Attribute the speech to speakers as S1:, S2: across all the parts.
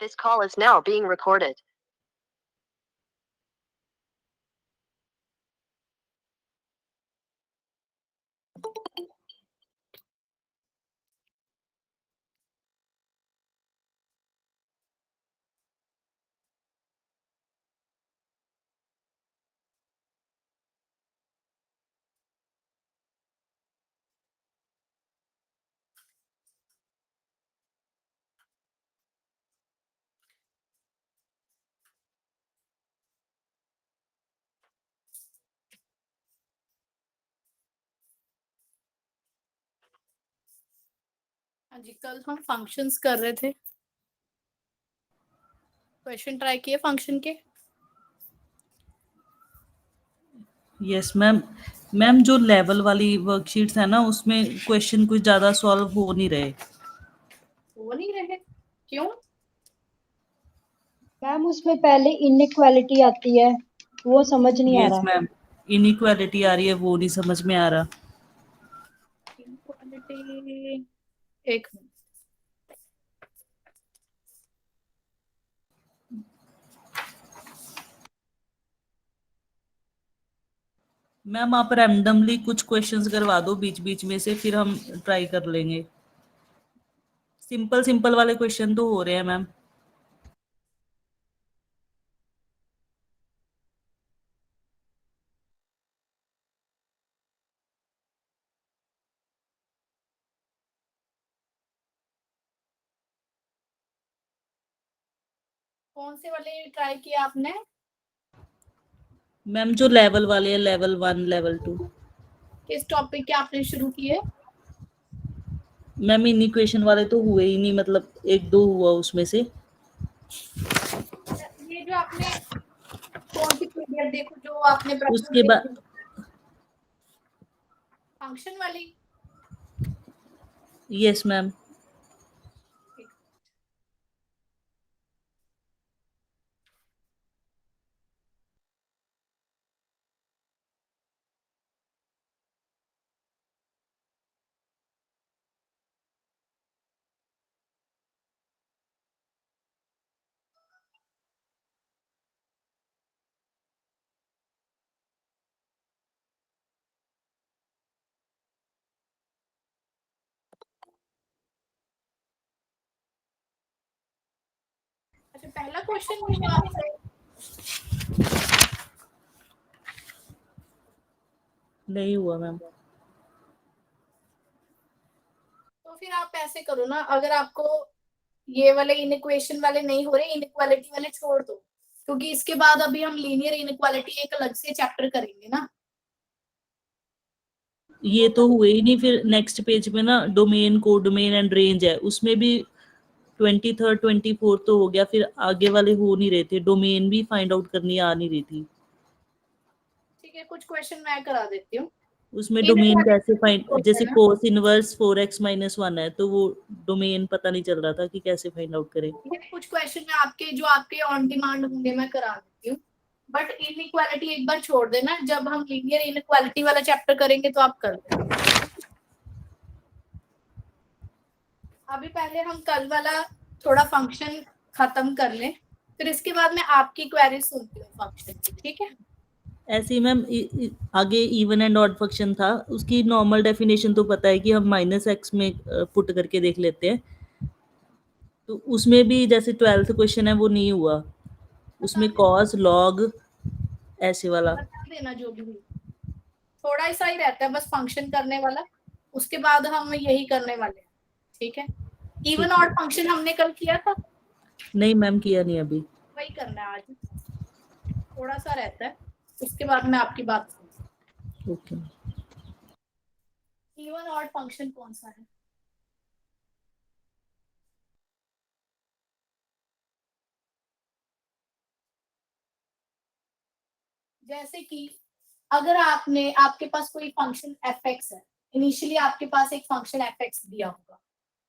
S1: This call is now being recorded.
S2: हाँ जी, कल हम फंक्शंस कर रहे थे। क्वेश्चन ट्राई किए फंक्शन के?
S3: Yes ma'am. मैम जो लेवल वाली वर्कशीट्स है ना, उसमें क्वेश्चन कुछ ज़्यादा सॉल्व हो नहीं रहे।
S2: हो नहीं रहे? क्यों?
S4: मैम उसमें पहले इनइक्वालिटी आती है, वो समझ नहीं आ
S3: यस
S4: रहा।
S3: मैम, इनइक्वालिटी आ रही है, वो नहीं समझ में आ रहा।
S2: इनइक्वालिटी, एक मिनट।
S3: मैम आप रैंडमली कुछ क्वेश्चंस करवा दो बीच बीच में से, फिर हम ट्राई कर लेंगे। सिंपल सिंपल वाले क्वेश्चन तो हो रहे हैं मैम।
S2: कौन से वाले ट्राई किया आपने?
S3: मैम जो लेवल वाले हैं, लेवल 1 लेवल 2।
S2: किस टॉपिक के आपने शुरू किए?
S3: मैम इनइक्वेशन वाले तो हुए ही नहीं, मतलब एक दो हुआ उसमें से।
S2: ये जो आपने कौन सी पीडीएफ देखो जो आपने
S3: उसके बाद
S2: फंक्शन वाली?
S3: Yes ma'am.
S2: अच्छा, पहला क्वेश्चन हुआ आपसे?
S3: नहीं हुआ मैम।
S2: तो फिर आप ऐसे करो ना, अगर आपको ये वाले इनइक्वेशन वाले नहीं हो रहे, इनइक्वालिटी वाले छोड़ दो, क्योंकि इसके बाद अभी हम लीनियर इनइक्वालिटी एक अलग से चैप्टर करेंगे ना।
S3: ये तो हुए ही नहीं। फिर नेक्स्ट पेज में ना डोमेन, कोडोमेन एंड रेंज है, उसमें भी 23rd 24 तो हो गया, फिर आगे वाले हो नहीं रहे थे। डोमेन भी फाइंड आउट करनी आ नहीं रही थी।
S2: ठीक है, कुछ क्वेश्चन मैं करा देती हूँ।
S3: उसमें डोमेन कैसे फाइंड, जैसे
S2: ना?
S3: कोस इनवर्स 4x - 1 है, तो वो डोमेन पता नहीं चल रहा था कि कैसे फाइंड आउट करें।
S2: ये कुछ क्वेश्चन मैं आपके जो आपके ऑन डिमांड होंगे मैं करा देती हूँ, बट इनइक्वालिटी एक बार छोड़ देना, जब हम लीनियर इनइक्वालिटी वाला चैप्टर करेंगे तो आप कर देना। अभी पहले हम कल वाला थोड़ा फंक्शन खत्म कर लें, फिर इसके बाद मैं आपकी क्वेरी सुनती हूँ फंक्शन की, ठीक है?
S3: ऐसे ही मैम आगे इवन एंड ऑड फंक्शन था, उसकी नॉर्मल डेफिनेशन तो पता है कि हम -x में पुट करके देख लेते हैं। तो उसमें भी जैसे 12th क्वेश्चन है वो नहीं हुआ, उसमें कॉस लॉग ऐसे वाला।
S2: बता देना जो भी, थोड़ा सा ही रहता है बस फंक्शन करने वाला, उसके बाद हम यही करने वाले हैं, ठीक है? इवन ऑड फंक्शन हमने कल किया था?
S3: नहीं मैम, किया नहीं अभी।
S2: वही करना है आज, थोड़ा सा रहता है, उसके बाद मैं आपकी बात सुनूंगी।
S3: ओके।
S2: इवन ऑड फंक्शन कौन सा है? जैसे कि अगर आपके पास कोई फंक्शन एफ एक्स है, इनिशियली आपके पास एक फंक्शन एफ एक्स दिया होगा,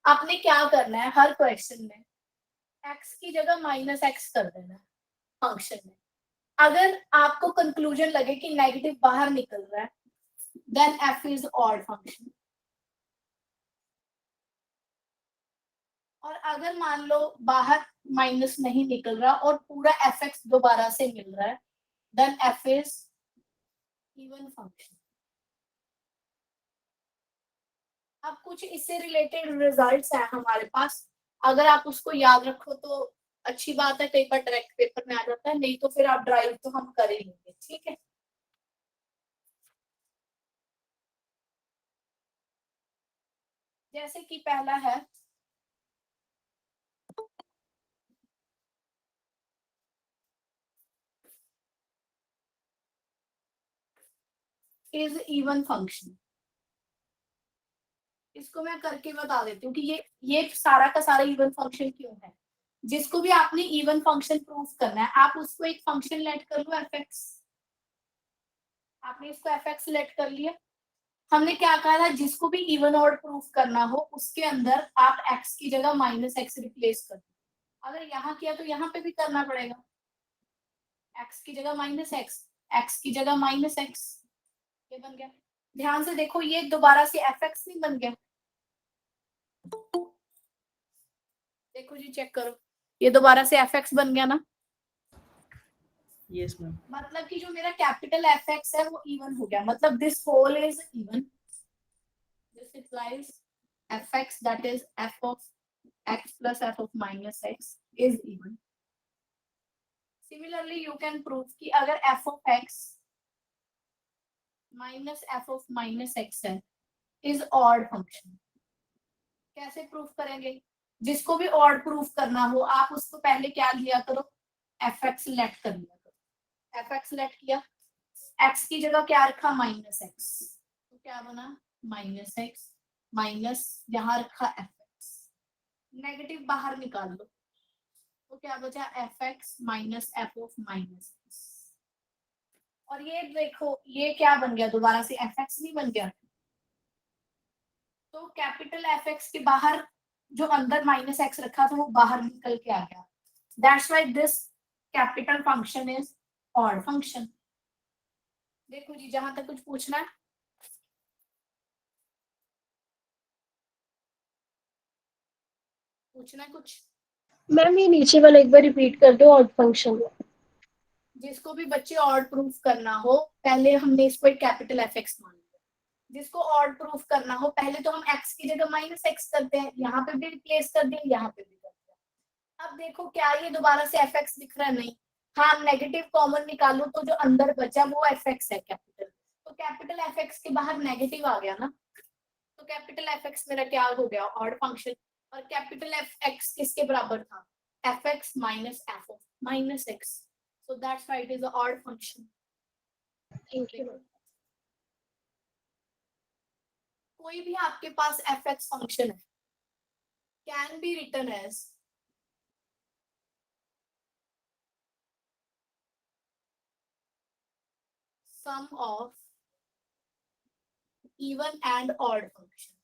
S2: आपने क्या करना है, हर क्वेश्चन में एक्स की जगह -x कर देना है फंक्शन में। अगर आपको कंक्लूजन लगे कि नेगेटिव बाहर निकल रहा है, then f is odd function. और अगर मान लो बाहर माइनस नहीं निकल रहा और पूरा एफ एक्स दोबारा से मिल रहा है, then f is even function. अब कुछ इससे रिलेटेड रिजल्ट्स हैं हमारे पास, अगर आप उसको याद रखो तो अच्छी बात है, कई बार डायरेक्ट पेपर में आ जाता है, नहीं तो फिर आप ड्राइव तो हम कर ही लेंगे, ठीक है। जैसे कि पहला है इज इवन फंक्शन। इसको मैं करके बता देती हूँ कि ये सारा का सारा इवन फंक्शन क्यों है। जिसको भी आपने इवन फंक्शन प्रूफ करना है, आप उसको एक फंक्शन लेट कर लो एफ एक्स। आपने इसको एफ एक्स लेट कर लिया। हमने क्या कहा था, जिसको भी इवन ऑड प्रूफ करना हो उसके अंदर आप एक्स की जगह माइनस एक्स रिप्लेस कर दो। अगर यहाँ किया तो यहाँ पे भी करना पड़ेगा, एक्स की जगह माइनस एक्स, एक्स की जगह माइनस एक्स, ये बन गया। ध्यान से देखो, ये दोबारा से एफ एक्स नहीं बन गया। देखो जी, चेक करो, ये दोबारा से एफ एक्स बन गया ना।
S3: Yes ma'am.
S2: मतलब कि जो मेरा कैपिटल एफ एक्स है वो इवन हो गया, मतलब this whole is even. This implies f x that is f of x plus f of minus x is even. Similarly, you can prove कि अगर f of x minus f of minus x है is odd function। कैसे proof करेंगे? जिसको भी odd proof करना हो आप उसको पहले क्या लिया करो, fx लेट कर लिया करो। fx लेट किया, x की जगह क्या रखा, माइनस एक्स, तो क्या बना माइनस एक्स माइनस यहाँ रखा fx, नेगेटिव बाहर निकाल लो तो क्या बचा F X minus F of minus x. और ये देखो ये क्या बन गया, दोबारा से एफ एक्स नहीं बन गया। तो कैपिटल एफ एक्स के बाहर जो अंदर माइनस एक्स रखा था वो बाहर निकल के आ गया। That's why this capital function is odd function. देखो जी, जहां तक कुछ पूछना है, पूछना है कुछ?
S5: मैम ये नीचे वाला एक बार रिपीट कर दो, ऑड फंक्शन।
S2: जिसको भी बच्चे ऑड प्रूफ करना हो, पहले हमने इसको एक कैपिटल एफ एक्स मान लिया। जिसको ऑड प्रूफ करना हो पहले तो हम x की जगह माइनस एक्स करते हैं, यहाँ पे भी रिप्लेस कर दें, यहाँ पे भी करते हैं। अब देखो क्या ये दोबारा से एफ एक्स दिख रहा है, नहीं। हाँ, नेगेटिव कॉमन निकालो तो जो अंदर बचा वो एफ एक्स है कैपिटल, तो कैपिटल एफ एक्स के बाहर नेगेटिव आ गया ना, तो कैपिटल एफ एक्स मेरा क्या हो गया, ऑड फंक्शन। और कैपिटल एफ एक्स किसके बराबर था, F X minus F of minus X, so that's why it is a odd function.
S5: Thank you.
S2: कोई भी आपके पास एफ एक्स फंक्शन है can be written as sum of even and odd function.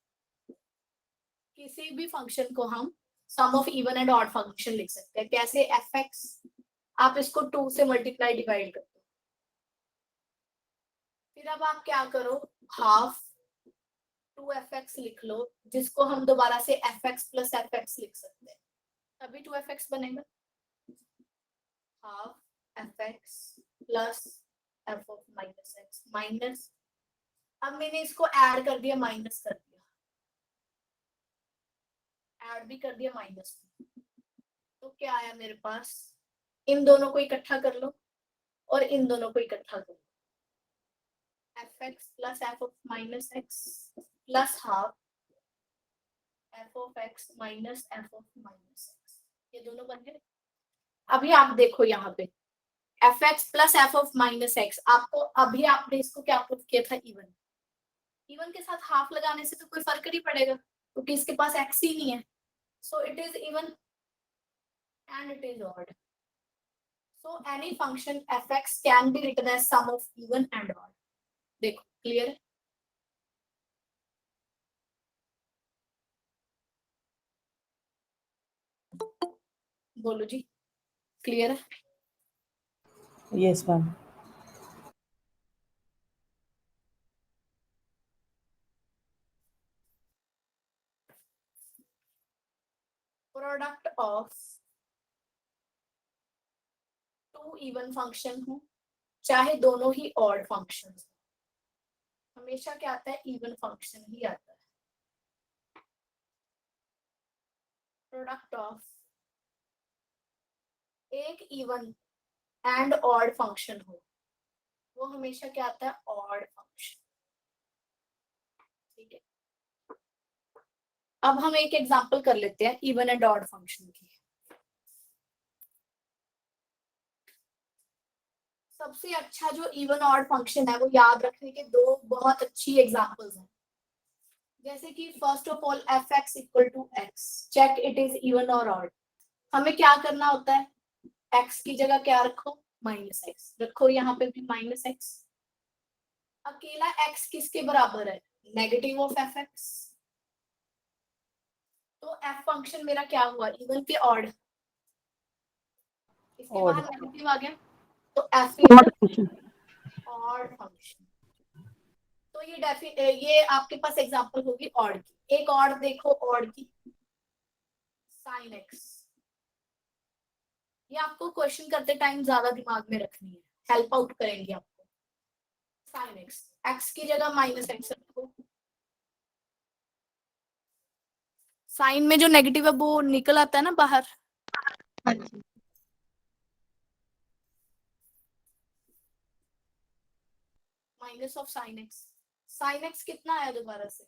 S2: किसी भी फंक्शन को हम sum of even and odd function लिख सकते हैं। कैसे, एफ एक्स आप इसको 2 से मल्टीप्लाई डिवाइड करते हो, फिर अब आप क्या करो, हाफ 2f(x) लिख लो, जिसको हम दोबारा से fx प्लस fx लिख सकते हैं, तभी 2f(x) बनेगा। Half fx plus f of minus x minus, अब मैंने इसको ऐड कर दिया, माइनस कर दिया, ऐड भी कर दिया माइनस भी, तो क्या आया मेरे पास, इन दोनों को इकट्ठा कर लो और इन दोनों को इकट्ठा कर लो, fx plus f of minus x plus half f of x minus f of minus x, ये दोनों बन गए। अभी आप देखो यहाँ पे F x plus F of minus x, आपको अभी आपने इसको क्या प्रूफ किया था, इवन। इवन के साथ हाफ लगाने से तो कोई फर्क नहीं पड़ेगा क्योंकि इसके पास एक्स ही नहीं है, so it is even and it is odd. So any function f x can be written as sum of even and odd. देखो क्लियर है? बोलो जी, क्लियर है?
S3: Yes ma'am.
S2: Of two even function हो, चाहे दोनों ही ऑड फंक्शन, हमेशा क्या आता है, इवन फंक्शन ही आता है। प्रोडक्ट ऑफ एक इवन एंड ऑड फंक्शन हो, वो हमेशा क्या आता है, ऑड फंक्शन। ठीक है, अब हम एक एग्जांपल कर लेते हैं इवन एंड ऑड फंक्शन की। सबसे अच्छा जो इवन ऑड फंक्शन है वो याद रखने के दो बहुत अच्छी एग्जांपल्स हैं। जैसे कि first of all f x equal to x, check it is even और ऑड। हमें क्या करना होता है, एक्स की जगह क्या रखो, माइनस एक्स रखो, यहाँ पे भी माइनस एक्स। अकेला एक्स किसके बराबर है, नेगेटिव ऑफ एफ एक्स। तो एफ फंक्शन मेरा क्या हुआ, इवन के ऑड, इसके बाहर नेगेटिव आ गया, तो एफ इज ऑड फंक्शन। तो ये आपके पास एग्जांपल होगी ऑड की। एक और देखो ऑड की, साइन एक्स। ये आपको क्वेश्चन करते टाइम ज्यादा दिमाग में रखनी है, हेल्प आउट करेंगे आपको। साइन एक्स, एक्स की जगह माइनस एक्स रखो, साइन में जो नेगेटिव है वो निकल आता है ना बाहर। Minus of sine x, sine x कितना आया दोबारा से,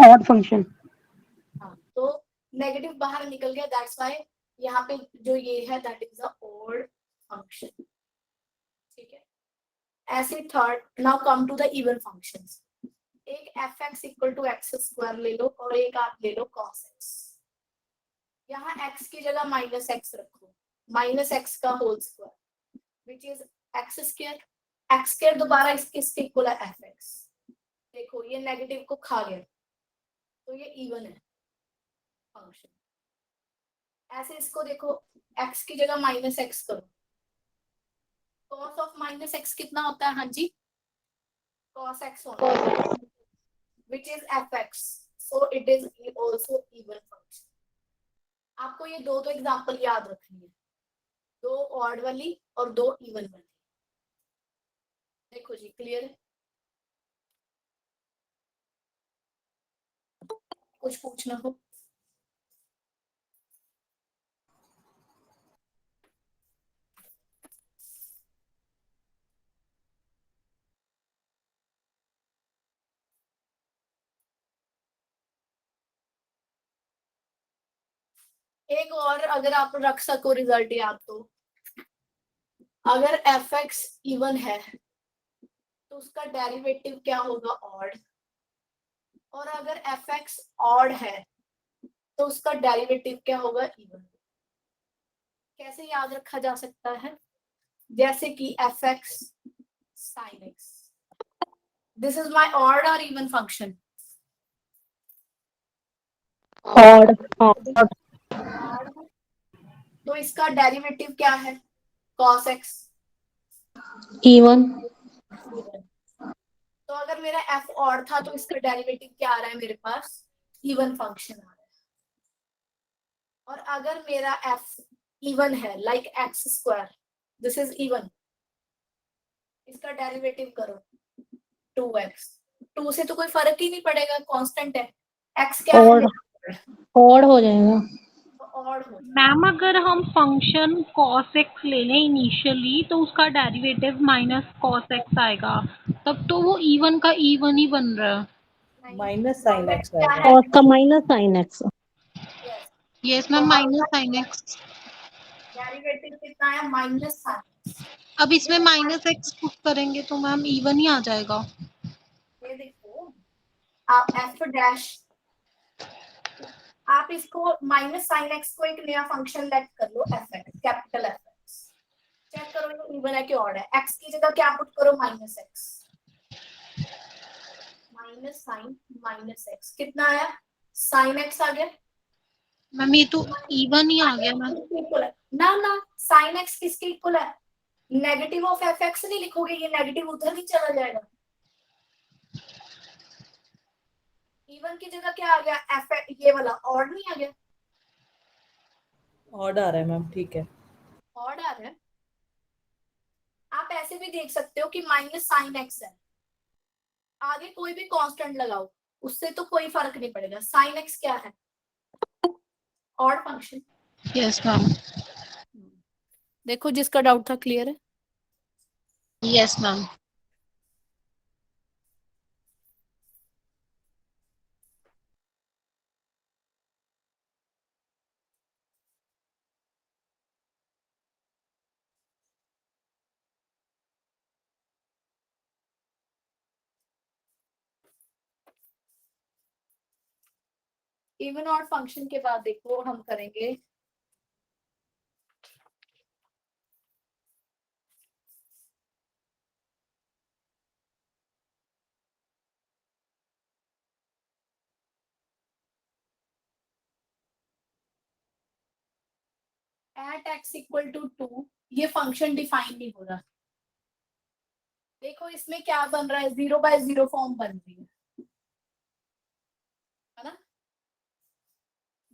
S4: ऑड फंक्शन।
S2: हाँ, तो नेगेटिव बाहर निकल गया, दैट्स व्हाई यहाँ पे जो ये है that is a odd function. ठीक है, ऐसे third, now come to the even functions. एक F x equal to X square ले लो और एक आप ले लो कॉस एक्स। यहाँ एक्स की जगह माइनस एक्स रखो, माइनस एक्स का whole square which is X square. X square दोबारा किसके इक्वल है, एफ एक्स। देखो ये नेगेटिव को खा गया, तो ये इवन है फंक्शन। ऐसे इसको देखो, x की जगह माइनस एक्स करो, cos ऑफ माइनस एक्स कितना होता है, हाँ जी, cos x होता है which is fx, so it is also even function। आपको ये दो तो एग्जांपल याद रखनी है, दो ऑड वाली और दो इवन वाली। देखो जी, क्लियर है, कुछ पूछना हो। एक और अगर आप रख सको रिजल्ट याद, तो अगर एफ एक्स इवन है तो उसका डेरिवेटिव क्या होगा, ऑड। और अगर एफ एक्स ऑड है तो उसका डेरिवेटिव क्या होगा, इवन। कैसे याद रखा जा सकता है, जैसे कि F x sine x, this is my odd और इवन फंक्शन,
S4: ऑड।
S2: तो इसका डेरिवेटिव क्या है, कॉस एक्स,
S4: इवन।
S2: तो अगर मेरा एफ ऑड था तो इसका डेरिवेटिव क्या आ रहा है मेरे पास, इवन फंक्शन आ रहा है। और अगर मेरा एफ इवन है like x square, this is even, इसका डेरिवेटिव करो 2x, 2 से तो कोई फर्क ही नहीं पड़ेगा, कांस्टेंट है, x क्या है,
S4: ऑड हो जाएगा।
S2: तो ऑड हो।
S6: मैम अगर हम फंक्शन cos x ले लें इनिशियली तो उसका डेरिवेटिव माइनस cos x आएगा, तब तो वो इवन का इवन ही बन रहा है।
S7: माइनस साइन एक्स
S2: क्या है,
S4: कॉस का minus sine x.
S6: Yes ma'am, minus sine x।
S2: Derivative कितना है, माइनस साइन।
S6: अब इसमें माइनस x पुट करेंगे तो मैम इवन ही आ जाएगा।
S2: ये देखो, आप एफ डैश, आप इसको माइनस साइन एक्स को एक नया फंक्शन लेट कर लो, F X, capital F X. Check करो ये इवन है कि ऑड है। एक्स की जगह क्या पुट करो, minus x, minus sine minus x, कितना आया, साइन एक्स आ गया।
S6: मैम ये तो इवन ही आ गया मैम।
S2: ना ना, साइन एक्स किसके इक्वल है, नेगेटिव ऑफ एफ एक्स नहीं लिखोगे, ये नेगेटिव उधर नहीं चला जाएगा। इवन की जगह क्या आ गया, एफ, ये वाला ऑड नहीं आ गया।
S3: ऑड आ रहा है मैम, ठीक है।
S2: ऑड आ रहा है। आप ऐसे भी देख सकते हो कि माइनस साइन एक्स है, आगे कोई भी कांस्टेंट लगाओ उससे तो कोई फर्क नहीं पड़ेगा। साइन एक्स क्या है? Odd function.
S6: Yes ma'am.
S2: देखो जिसका डाउट था क्लियर है।
S6: Yes ma'am.
S2: Even odd function के बाद देखो हम करेंगे एट एक्स इक्वल टू 2। ये फंक्शन डिफाइन नहीं हो रहा। देखो इसमें क्या बन रहा है, 0/0 फॉर्म बन रही है ना?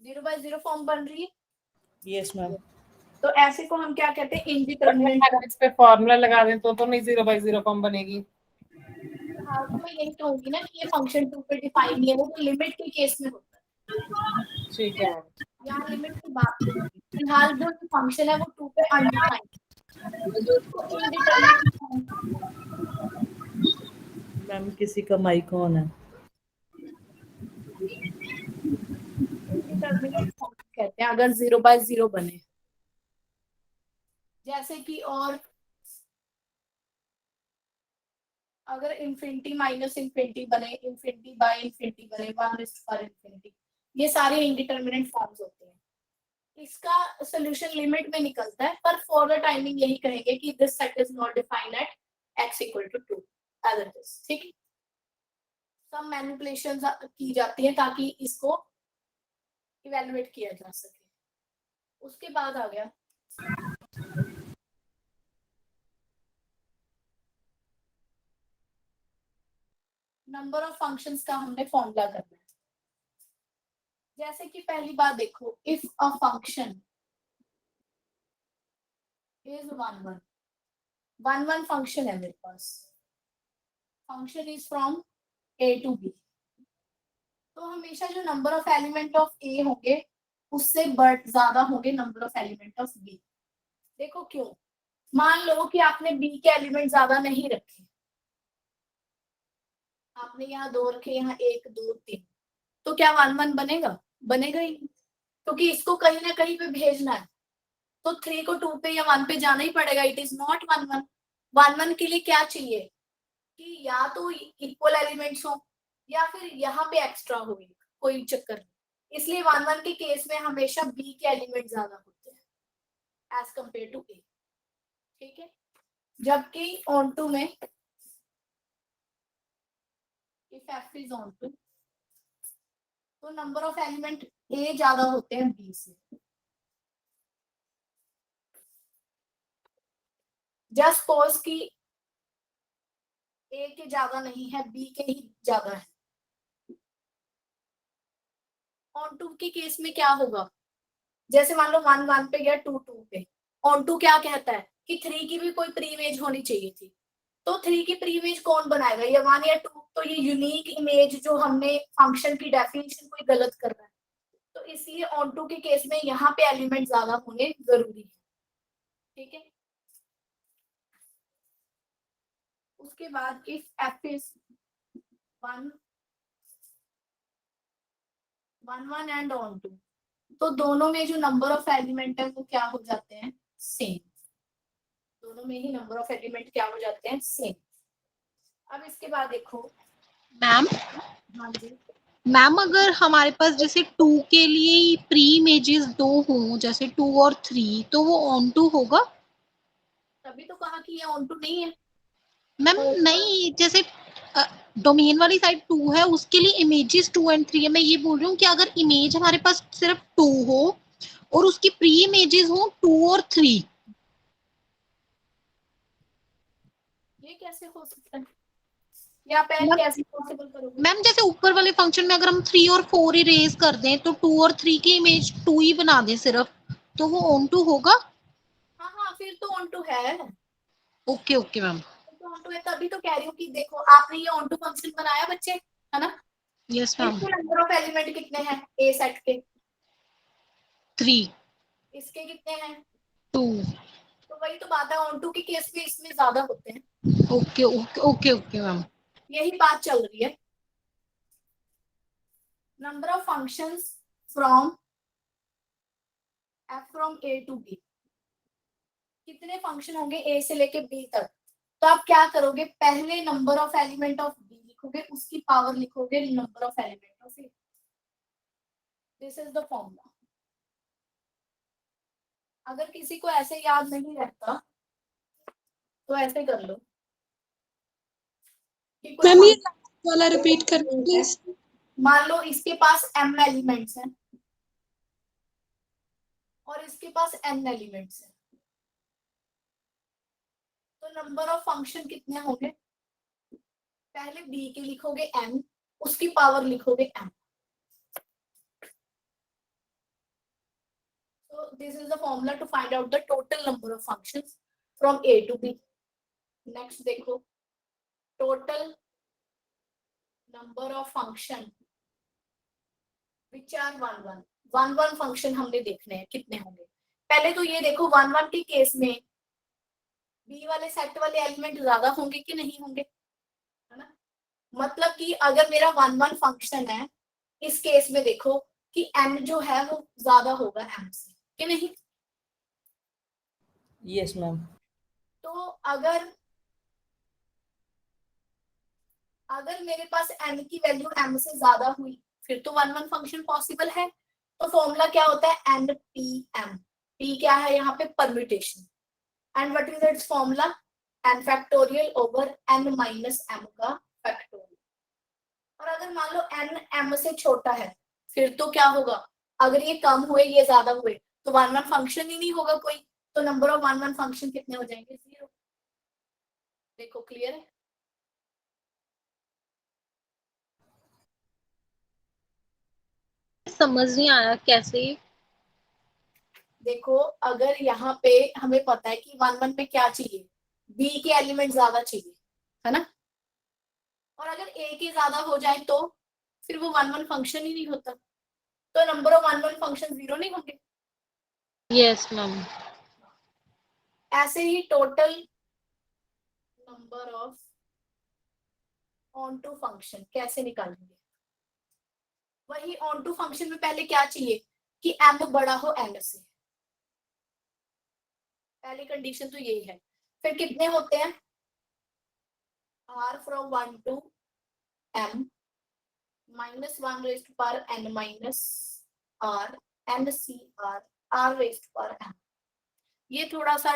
S2: 0/0 फॉर्म बन रही है।
S3: Yes ma'am.
S2: तो ऐसे को हम क्या कहते हैं? इनडिटरमिनेट।
S7: अगर इस पे फॉर्मूला लगा दें तो नहीं 0/0 फॉर्म बनेगी।
S2: हाँ तो मैं यही कहूंगी ना कि ये फंक्शन 2 पे डिफाइन नहीं है, वो तो लिमिट के केस में होता है।
S7: ठीक है।
S2: यहाँ लिमिट की बात नहीं होती। फिलहाल जो फंक्शन है वो 2 पे अनडिफाइंड है, इनडिटरमिनेट।
S3: मैम किसी का माइक ऑन है।
S2: इनडिटरमिनेट फॉर्म कहते हैं अगर 0/0 बने। जैसे कि और अगर इंफिनिटी माइनस इंफिनिटी बने, इंफिनिटी बाय इंफिनिटी बने, 1/इंफिनिटी, ये सारे इंडिटरमिनेट फॉर्म्स होते हैं। इसका सॉल्यूशन लिमिट में निकलता है, पर फॉर द टाइमिंग यही कहेंगे कि this set is not defined at x equal to 2 as it is. ठीक है, सब मैनिपुलेशंस की जाती है ताकि इसको इवैल्यूएट किया जा सके। उसके बाद आ गया नंबर ऑफ फंक्शंस का हमने फॉर्मूला करना है। जैसे कि पहली बात देखो, if a function is 1 function है मेरे पास, function is from A to B, तो हमेशा जो number of element of A होंगे उससे ज्यादा होंगे number of element of B. देखो क्यों? मान लो कि आपने बी के एलिमेंट ज्यादा नहीं रखे, आपने यहाँ 2 रखे, यहाँ 1 2 3, तो क्या 1 बनेगा? बनेगा ही नहीं, क्योंकि इसको कहीं ना कहीं पे भेजना है, तो 3 को 2 पे या 1 पे जाना ही पड़ेगा। इट इज नॉट 1 के लिए क्या चाहिए कि या तो इक्वल एलिमेंट्स हो या फिर यहाँ पे एक्स्ट्रा हो, कोई चक्कर नहीं। इसलिए 1 के केस में हमेशा बी के एलिमेंट ज्यादा होते हैं एज कंपेयर टू ए। ठीक है, जबकि ऑन टू में if f is onto तो नंबर ऑफ एलिमेंट ए ज्यादा होते हैं बी से। जस्ट सपोज कि ए के ज्यादा नहीं है, बी के ही ज्यादा है। ऑन टू के केस में क्या होगा? जैसे मान लो 1 पे गया, 2 पे, ऑन टू क्या कहता है कि 3 की भी कोई प्री इमेज होनी चाहिए थी, तो 3 की प्री इमेज कौन बनाएगा? ये 1 या 2? तो ये यूनिक इमेज जो हमने फंक्शन की डेफिनेशन कोई गलत कर रहा है, तो इसलिए ऑन टू के केस में यहाँ पे एलिमेंट ज्यादा होने जरूरी है। ठीक है, उसके बाद if f is 1 and onto, तो दोनों में जो नंबर ऑफ एलिमेंट है वो क्या हो जाते हैं? सेम। दोनों में ही नंबर ऑफ एलिमेंट क्या हो जाते हैं? सेम। अब इसके बाद देखो
S6: मैम।
S2: हाँ जी
S6: मैम अगर हमारे पास जैसे 2 के लिए प्री इमेजेस 2 हों, जैसे 2 और 3, तो वो ऑन टू होगा?
S2: तभी तो कहा कि ये ऑन टू नहीं है।
S6: मैम नहीं, जैसे डोमेन वाली साइड 2 है, उसके लिए इमेजेस 2 एंड 3 है। मैं ये बोल रही हूँ कि अगर इमेज हमारे पास सिर्फ 2 हो और उसकी प्री इमेजेस हो 2 और 3,
S2: ये कैसे हो सकता है? या पहले कैसे पॉसिबल करोगे?
S6: मैम जैसे ऊपर वाले फंक्शन में अगर हम 3 और 4 इरेज कर दें तो 2 और 3 की इमेज 2 ही बना दें सिर्फ, तो वो ऑन टू होगा?
S2: हाँ हाँ, फिर तो ऑन टू है,
S6: ओके ओके मैम।
S2: तो ऑन टू है, तभी तो कह रही हूँ कि देखो आपने ये ऑन टू फंक्शन बनाया बच्चे, है ना?
S6: Yes ma'am.
S2: इसके नंबर ऑफ एलिमेंट कितने हैं ए सेट के?
S6: 3
S2: इसके कितने हैं?
S6: 2।
S2: तो वही तो बात है, ऑन टू के केस में इसमें ज्यादा होते हैं।
S6: Okay okay okay okay ma'am.
S2: यही बात चल रही है। Number of functions from f from A to B, कितने फंक्शन होंगे ए से लेके बी तक? तो आप क्या करोगे, पहले number of element of B लिखोगे, उसकी पावर लिखोगे number of element of A. This is the formula. अगर किसी को ऐसे याद नहीं रहता तो ऐसे कर लो कि कोई
S5: मैम ये
S2: function
S5: वाला रिपीट कर प्लीज।
S2: मान लो इसके पास m एलिमेंट्स हैं और इसके पास n एलिमेंट्स हैं, तो नंबर ऑफ फंक्शन कितने होंगे? पहले b के लिखोगे m, उसकी पावर लिखोगे m। So this is the formula to find out the total number of functions from A to B. Next देखो, total number of function which are 1 function हमने देखने हैं कितने होंगे। पहले तो ये देखो 1 के केस में B वाले सेट वाले एलिमेंट ज्यादा होंगे कि नहीं होंगे, है ना? मतलब कि अगर मेरा 1 फंक्शन है, इस केस में देखो कि m जो है वो ज्यादा होगा m से, कि नहीं?
S3: Yes ma'am.
S2: तो अगर मेरे पास n की वैल्यू m से ज्यादा हुई, फिर तो 1 फंक्शन पॉसिबल है। तो फॉर्मूला क्या होता है, npm। p क्या है यहाँ पे, permutation. And what is it's formula, n factorial over n minus m का फैक्टोरियल। और अगर मान लो n m से छोटा है, फिर तो क्या होगा, अगर ये कम हुए ये ज्यादा हुए तो 1 फंक्शन ही नहीं होगा कोई, तो नंबर ऑफ 1 फंक्शन कितने हो जाएंगे, 0। देखो क्लियर है?
S5: समझ नहीं आया कैसे।
S2: देखो अगर यहाँ पे हमें पता है कि 1 में क्या चाहिए, b के एलिमेंट ज्यादा चाहिए, है ना? और अगर a के ज्यादा हो जाए तो फिर वो 1 फंक्शन ही नहीं होता, तो नंबर ऑफ 1 फंक्शन 0 नहीं होंगे।
S5: Yes ma'am.
S2: ऐसे ही total number of onto function कैसे निकालेंगे, वही ऑन टू फंक्शन में पहले क्या चाहिए कि m बड़ा हो n से, पहली कंडीशन तो यही है। फिर कितने होते हैं, r from 1 to m minus 1 raised पर n minus r n c r raised पर m। ये थोड़ा सा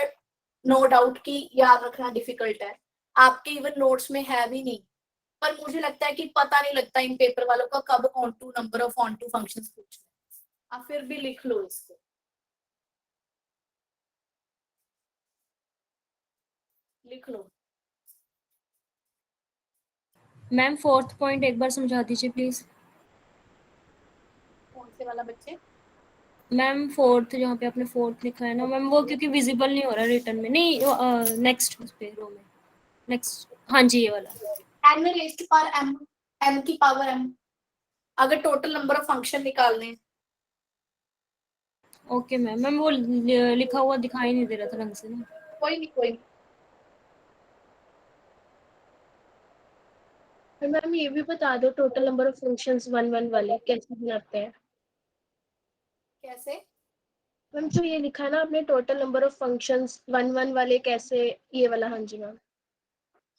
S2: नो डाउट की याद रखना डिफिकल्ट है, आपके इवन नोट्स में है भी नहीं, पर मुझे लगता है कि पता नहीं लगता इन पेपर वालों का कब onto number of onto functions पूछते हैं। आप फिर भी लिख लो इसको, लिख लो।
S8: मैम 4th पॉइंट एक बार समझा दीजिए प्लीज।
S2: कौन से वाला बच्चे?
S8: मैम 4th जहाँ पे आपने 4th लिखा है ना मैम, वो क्योंकि विजिबल नहीं हो रहा रिटर्न में, नहीं नेक्स्ट उस पे रो में, नेक्स्ट, हाँ जी ये वाला।
S2: n रेस्ट पर m, m की पावर m, अगर टोटल नंबर ऑफ फंक्शन निकालने हैं।
S8: ओके मैम, मैम वो लिखा हुआ दिखाई नहीं दे रहा था ढंग से ना।
S2: कोई नहीं कोई नहीं।
S5: मैम ये भी बता दो टोटल नंबर ऑफ फंक्शंस 1 वाले कैसे बनाते हैं।
S2: कैसे?
S5: मैम जो ये लिखा है ना आपने टोटल नंबर ऑफ फंक्शंस 1 वाले कैसे, ये वाला, हाँ जी मैम।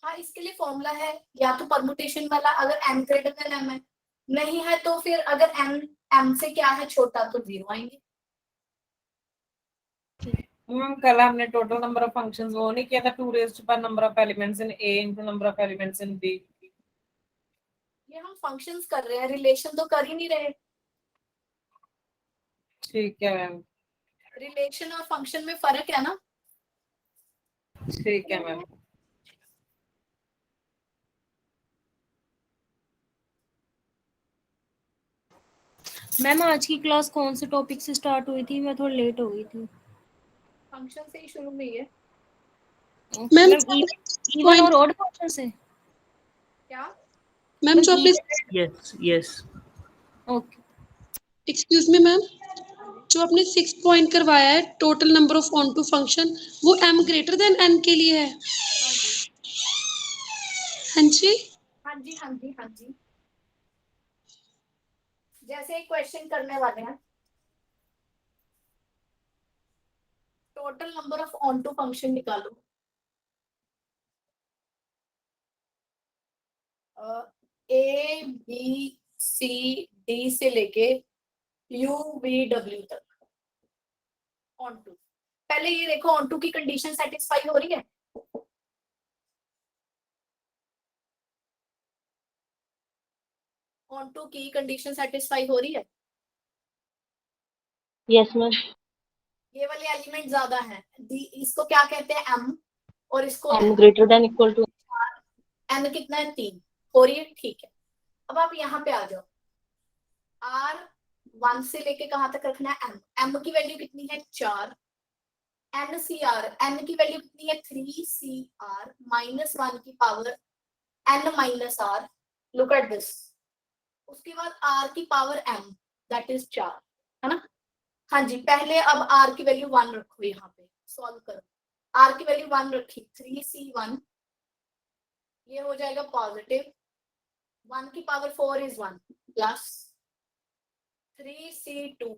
S2: हाँ, इसके लिए फॉर्मूला है, या तो परमुटेशन वाला, अगर m ग्रेटर देन m है, नहीं है तो फिर अगर m से क्या है छोटा तो 0 आएंगे।
S7: मैम कल हमने टोटल नंबर ऑफ फंक्शंस वो नहीं किया था, 2 रेज्ड पर number of elements in a into number of elements in b।
S2: ये हम फंक्शंस कर रहे हैं, रिलेशन तो कर ही नहीं रहे।
S7: ठीक है मैम।
S2: रिलेशन और फंक्शन में फर्क है ना।
S7: ठीक है मैम।
S8: मैम आज की क्लास कौन से टॉपिक से स्टार्ट हुई थी? मैं थोड़ी लेट हो गई थी।
S2: फंक्शन से ही शुरू हुई है
S9: मैम
S8: मैम इवन और ऑड फंक्शन से?
S2: क्या?
S9: मैम जो आपने
S3: yes yes
S8: okay.
S9: Excuse me ma'am, जो आपने 6 पॉइंट करवाया है total number of onto function, वो m ग्रेटर देन n के लिए है? हाँ जी।
S2: हाँ जी हाँ जी हाँ जी। जैसे एक क्वेश्चन करने वाले हैं, total number of onto function निकालो। ए बी सी डी से लेके यू वी डब्ल्यू तक ऑन टू। पहले ये देखो ऑन टू की कंडीशन सेटिस्फाई हो रही है? ऑन टू की कंडीशन सेटिस्फाई हो रही है?
S1: Yes, ma'am.
S2: ये वाले एलिमेंट ज्यादा है, इसको क्या कहते हैं? एम, और इसको
S1: M greater than equal to
S2: n कितना है? 3 हो रही है, ठीक है। अब आप यहाँ पे आ जाओ, आर 1 से लेके कहां तक रखना है? एम। एम की वैल्यू कितनी है? 4। एन सी आर, एन की वैल्यू कितनी है? 3 सी आर माइनस 1 की power n minus r. Look at this. उसके बाद आर की पावर एम, दैट इज 4, है ना? हाँ जी, पहले अब आर की वैल्यू 1 रखो, यहाँ पे सॉल्व करो। आर की वैल्यू 1 रखी, 3c1, ये हो जाएगा पॉजिटिव। 1 की पावर 4 इज 1 प्लस 3c2,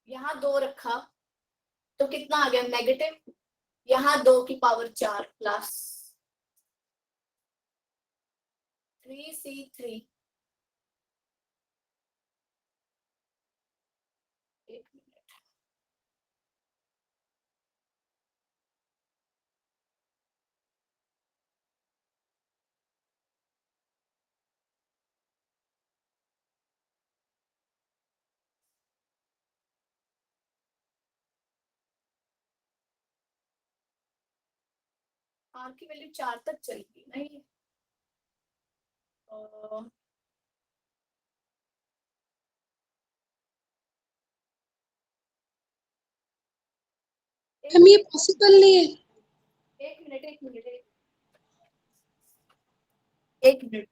S2: यहाँ 2 रखा तो कितना आ गया? नेगेटिव। यहाँ 2 की पावर 4 प्लस 3c3, एक मिनट, आर की वैल्यू 4 तक चलेगी नहीं?
S9: मैम ये पॉसिबल नहीं है।
S2: एक मिनट एक minute.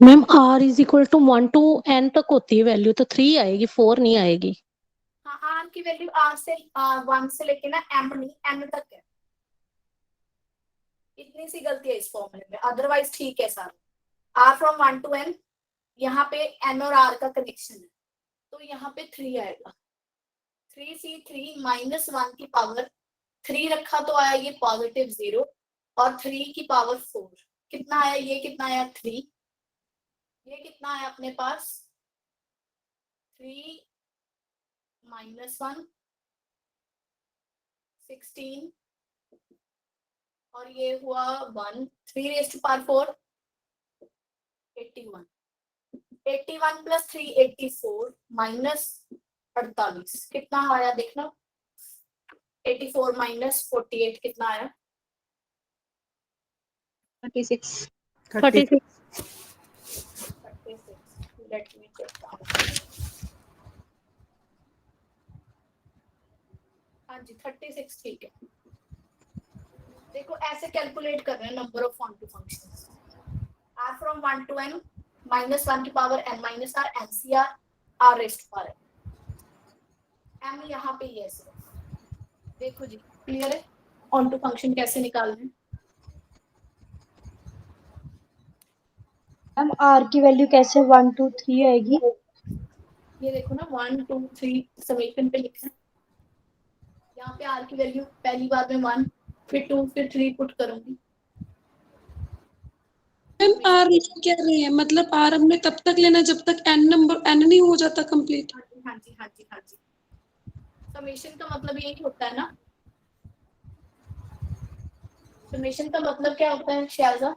S10: Ma'am r is equal to 1 to n तक होती है वैल्यू, तो 3 आएगी, 4 नहीं आएगी।
S2: हाँ, आर की वैल्यू आर से 1 से लेके ना एम नहीं, एन तक है। इतनी सी गलती है इस फॉर्मूले में, अदरवाइज ठीक है सारा। आर फ्रॉम 1 to n, यहाँ पे एन और आर का कनेक्शन है, तो यहाँ पे 3 आएगा। 3c3 माइनस 1 की पावर 3 रखा तो आया ये पॉजिटिव 0, और 3 की पावर 4 कितना आया? ये कितना आया? 3। ये कितना आया अपने पास? 3 माइनस 1 16, और ये हुआ 1। 3 raised to power 4 81। 81 plus 3 84 minus 48 कितना आया देखना? 84 माइनस 48 कितना आया?
S10: 36।
S2: 36। Let me check down. हाँ जी 36 ठीक है। देखो ऐसे कैलकुलेट कर रहे हैं number of onto functions. r from 1 to n minus 1 की power n minus r ncr r raised power m यहाँ पे ये सिर्फ देखो जी, क्लियर है ऑन टू फंक्शन कैसे निकालना है?
S4: मैम r की वैल्यू कैसे 1 2 3 आएगी?
S2: ये देखो ना 1 2 3 समीकरण पे लिखा है, यहाँ पे r की वैल्यू पहली बार में 1, फिर 2, फिर 3 पुट करूंगी।
S9: मैम आर क्या रहे हैं, मतलब आर हमने तब तक लेना जब तक एन नहीं हो जाता कंप्लीट।
S2: हाँ जी। समेशन का मतलब यही होता है ना? समेशन का मतलब क्या होता है शायजा?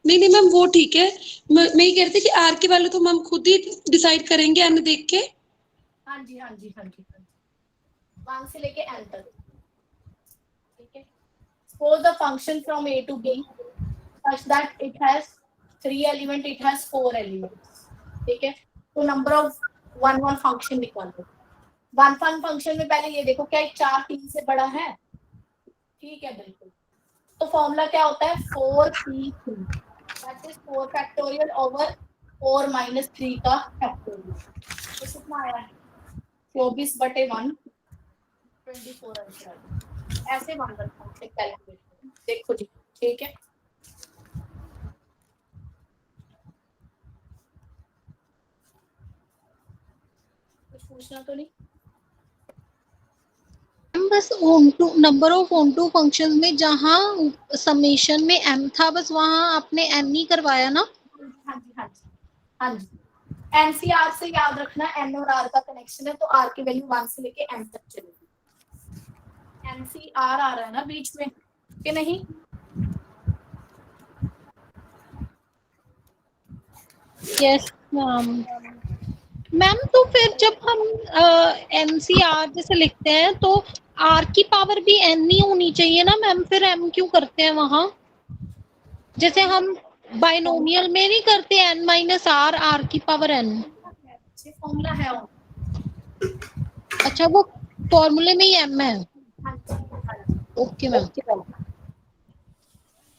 S9: नहीं नहीं मैम वो ठीक है, मैं ये कह रही थी कि आर की वैल्यू तो मैम खुद ही डिसाइड करेंगे एन देख के।
S2: हाँ जी हाँ जी हाँ जी हाँ जी, 1 से लेके n तक, ठीक है। Suppose the function from a to b such that it has 3 element, it has 4 elements, ठीक है। तो नंबर ऑफ वन फंक्शन निकालो। वन फंक्शन में पहले ये देखो क्या 4 3 से बड़ा है, ठीक है बिल्कुल। तो फॉर्मूला क्या होता है 4p3, that is 4 factorial over 4 minus 3 का फैक्टोरियल। तो कितना आया है 24/1, 24 आंसर। ऐसे वन फंक्शन कैलकुलेट करो, देखो जी, ठीक है। कुछ पूछना तो नहीं?
S6: बस number of onto function में जहाँ समेशन में m था बस वहां आपने n ही करवाया ना?
S2: हाँ जी हाँ जी हाँ जी। एनसीआर से याद रखना एन और आर का कनेक्शन है, तो आर की वैल्यू 1 से लेके एन तक चलेगी। एनसीआर आ रहा है ना बीच में कि नहीं?
S6: Yes ma'am. तो फिर जब हम एनसीआर जैसे लिखते हैं तो आर की पावर भी एन ही होनी चाहिए ना मैम, फिर एम क्यों करते हैं वहां? जैसे हम बाइनोमियल में नहीं करते एन माइनस आर, आर की पावर एन।
S2: फॉर्मूला है वो।
S6: अच्छा वो फॉर्मूले में ही एम है।
S2: हाँ जी।
S6: Okay ma'am.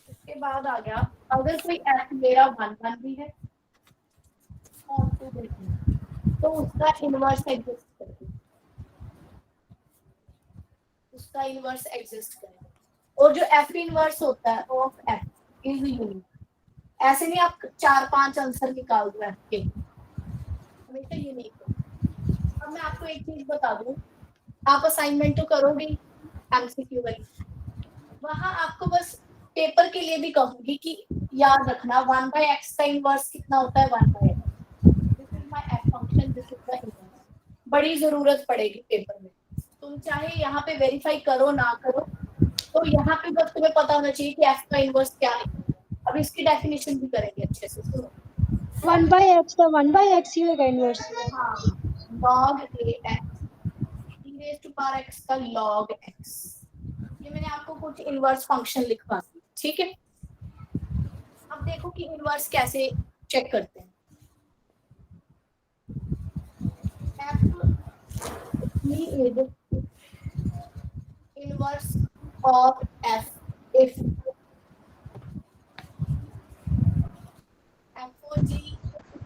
S2: उसके बाद आ गया अगर कोई एफ मेरा 1 1 भी है और टू देखना तो उसका इनवर्स एग्जिस्ट करेगा, उसका इनवर्स एग्जिस्ट करेगा। और जो एफ इनवर्स होता है ऑफ एफ इज यूनिक। ऐसे नहीं आप 4-5 आंसर निकाल दो एफ के, हमेशा यूनिक है। अब मैं आपको एक चीज बता दूं, आप असाइनमेंट तो करोगे एमसीक्यू वाली, वहां आपको बस पेपर के लिए भी कहूंगी कि याद रखना 1/x का इनवर्स कितना होता है 1/x। This is my F function, this is the inverse. बड़ी जरूरत पड़ेगी पेपर में, तुम चाहे यहाँ पे वेरीफाई करो ना करो, तो यहाँ पे बस तुम्हें पता होना चाहिए कि एफ का इनवर्स क्या है। अब इसकी डेफिनेशन भी करेंगे अच्छे से, सुनो।
S4: 1/x का 1/x ही होगा इनवर्स।
S2: हाँ, log ax e raised to power x का log x। ये मैंने आपको कुछ इनवर्स फंक्शन लिखवा दी, ठीक है। अब देखो कि इनवर्स कैसे चेक करते हैं। f is inverse of f if f और g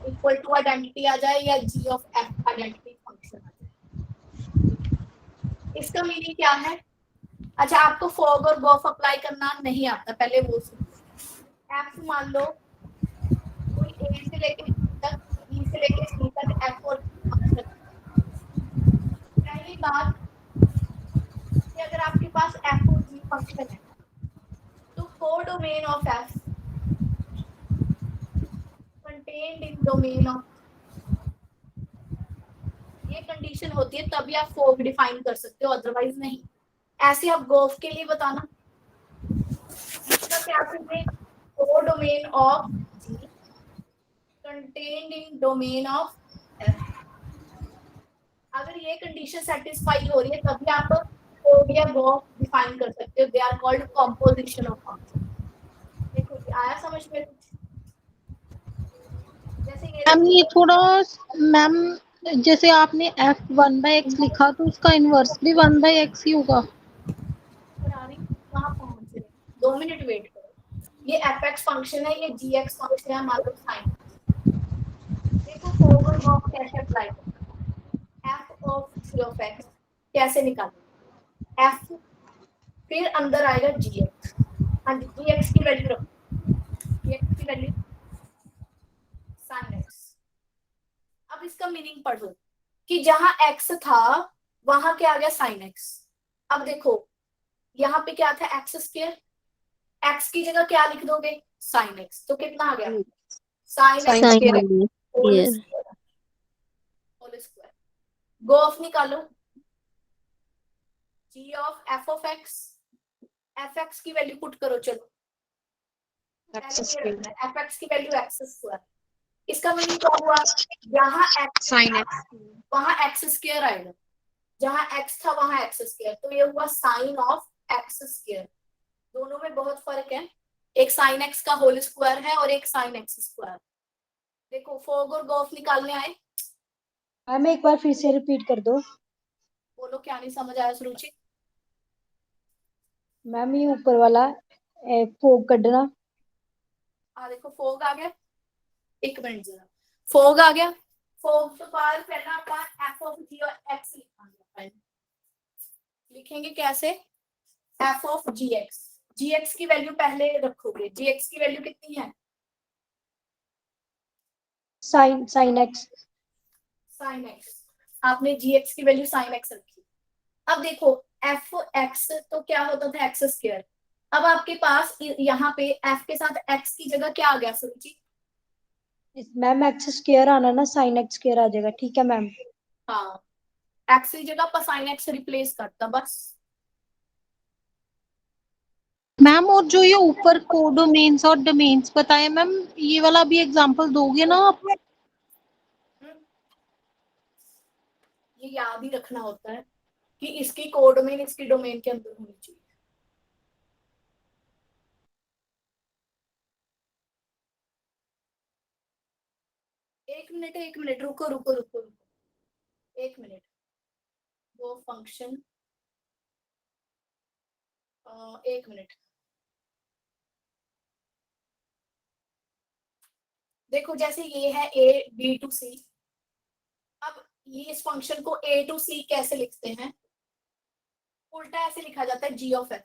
S2: इक्वल टू आइडेंटिटी आ जाए या g of f identity function आ जाए। इसका मीनिंग क्या है? अच्छा, आपको फॉग और गॉफ अप्लाई करना नहीं आता, पहले वो सुनो। एफ मान लो कोई ए से लेके बी तक, बी से लेके सी तक एफ और फंक्शन। पहली बात कि अगर आपके पास एफ और जी फंक्शन है तो codomain of F contained in domain of, ये कंडीशन होती है तभी आप फॉग डिफाइन कर सकते हो, अदरवाइज नहीं। ऐसे आप गोफ के लिए बताना इसका क्या है, codomain of g contained in domain of f. अगर ये कंडीशन सेटिस्फाई हो रही है तभी आप कोड या गोफ डिफाइन कर सकते हो। They are called composition of function. देखो आया समझ में कुछ? जैसे
S6: मैम ये थोड़ा मैम जैसे आपने f 1/x लिखा तो उसका इनवर्स भी 1/x ही होगा।
S2: वहां पहुंच रहे, 2 मिनट वेट करो। ये fx फंक्शन है, ये gx फंक्शन है, मान लो साइन। देखो फॉरवर्ड गॉफ कैसे अप्लाई करना है। f of g of x कैसे निकालना? f फिर अंदर आएगा gx। हाँ जी, gx की वैल्यू रखो, gx की वैल्यू sin x। अब इसका मीनिंग पढ़ो कि जहां x था वहां क्या आ गया sin x। अब देखो यहाँ पे क्या था एक्स स्क्वायर, एक्स की जगह क्या लिख दोगे साइन एक्स, तो कितना आ गया sine X whole square. Go of निकालो, G of F of X, F x की वैल्यू पुट करो। चलो fx की वैल्यू x स्क्वायर। इसका मीनिंग क्या हुआ, जहां x
S6: साइन एक्स
S2: वहां x स्क्वायर आएगा, जहां x था वहां x स्क्वायर, तो ये हुआ साइन ऑफ x स्क्वायर। दोनों में बहुत फर्क है, एक साइन x का होल स्क्वायर है और एक साइन x स्क्वायर। देखो फोग और गोफ निकालने आए,
S4: मैम एक बार फिर से रिपीट कर दो।
S2: बोलो क्या नहीं समझ आया सुरुचि।
S4: मैम ये ऊपर वाला फोग कढ़ना।
S2: देखो फोग आ गया, एक मिनट जरा, फोग आ गया। फोग तो बाहर पहला अपन एफ ऑफ जी और एक्स लिखेंगे कैसे, एफ ऑफ जी एक्स की वैल्यू पहले रखोगे, जी एक्स की वैल्यू कितनी है,
S4: साइन एक्स।
S2: साइन एक्स, आपने जी एक्स की वैल्यू साइन एक्स रखी। अब देखो एफ एक्स तो क्या होता था एक्स स्क्वायर, अब आपके पास यहाँ पे एफ के साथ एक्स की जगह क्या आ गया सुरुचि,
S4: मैम एक्स स्क्वायर आना ना, साइन एक्स स्क्वायर आ जाएगा। ठीक है मैम।
S2: हाँ एक्स की जगह पर साइन एक्स रिप्लेस करता बस।
S6: मैम। और जो ये ऊपर कोडोमेन्स और डोमेन्स बताए मैम, ये वाला भी एग्जांपल दोगे ना आप?
S2: ये याद ही रखना होता है कि इसकी कोडोमेन इसकी डोमेन के अंदर होनी चाहिए। एक मिनट रुको रुको रुको रुको, एक मिनट, वो फंक्शन एक मिनट। देखो जैसे ये है ए बी टू सी, अब ये इस फंक्शन को ए टू सी कैसे लिखते हैं, उल्टा ऐसे लिखा जाता है जी ऑफ एफ,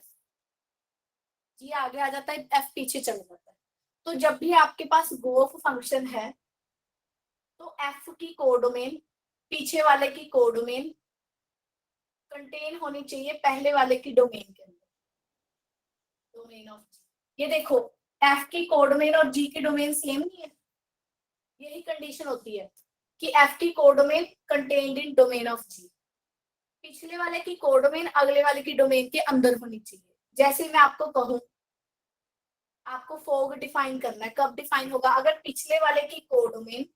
S2: जी आगे आ जाता है एफ पीछे चला जाता है। तो जब भी आपके पास गोफ फंक्शन है तो एफ की कोडोमेन पीछे वाले की कोडोमेन कंटेन होनी चाहिए पहले वाले की डोमेन के अंदर, डोमेन ऑफ जी। ये देखो एफ की कोडोमेन और जी की डोमेन सेम नहीं है, यही कंडीशन होती है कि एफ की codomain contained in domain of G, पिछले वाले की कोडोमेन अगले वाले की डोमेन के अंदर होनी चाहिए। जैसे मैं आपको कहूं आपको फोग डिफाइन करना है, कब डिफाइन होगा, अगर पिछले वाले की कोडोमेन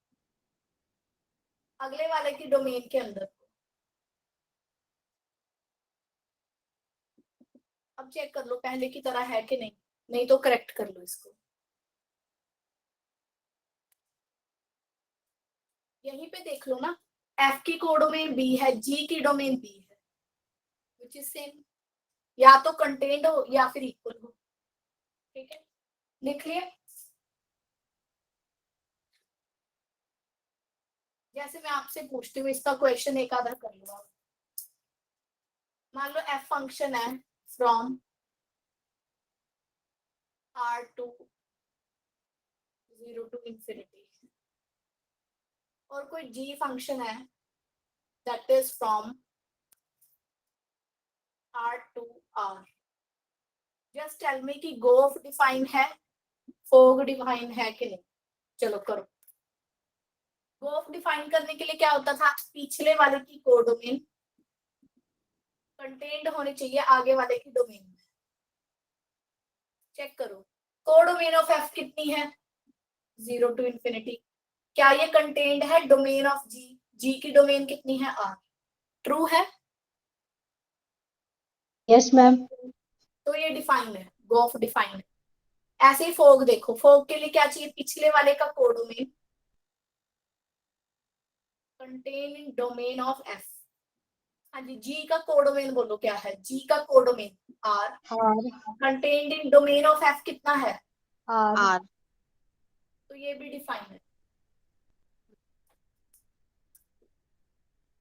S2: अगले वाले की डोमेन के अंदर। अब चेक कर लो पहले की तरह है कि नहीं, नहीं तो करेक्ट कर लो इसको। यहीं पे देख लो ना, एफ की कोडोमेन बी है, जी की डोमेन बी है, विच इज सेम, या तो कंटेन्ड हो या फिर इक्वल हो। ठीक है, लिख लिया। जैसे मैं आपसे पूछती हूँ इसका क्वेश्चन एक आधा कर लो आप। मान लो एफ फंक्शन है from R to 0 to infinity, और कोई g फंक्शन है that is from R to R। Just tell me कि गोफ डिफाइन है, फोग डिफाइन है कि नहीं। चलो करो। गोफ डिफाइन करने के लिए क्या होता था, पिछले वाले की कोडोमेन कंटेन्ड होनी चाहिए आगे वाले की डोमेन में। चेक करो कोडोमेन ऑफ एफ कितनी है, 0 to infinity। क्या ये कंटेन्ड है डोमेन ऑफ जी, जी की डोमेन कितनी है R, ट्रू है।
S4: Yes ma'am.
S2: तो ये डिफाइन है, गोफ डिफाइन है। ऐसे ही फोग देखो, फोग के लिए क्या चाहिए, पिछले वाले का codomain contain in domain of F. हाँ जी, जी का कोडोमेन बोलो क्या है, जी का codomain R, contained in domain of F कितना है
S4: R।
S2: तो ये भी डिफाइन है।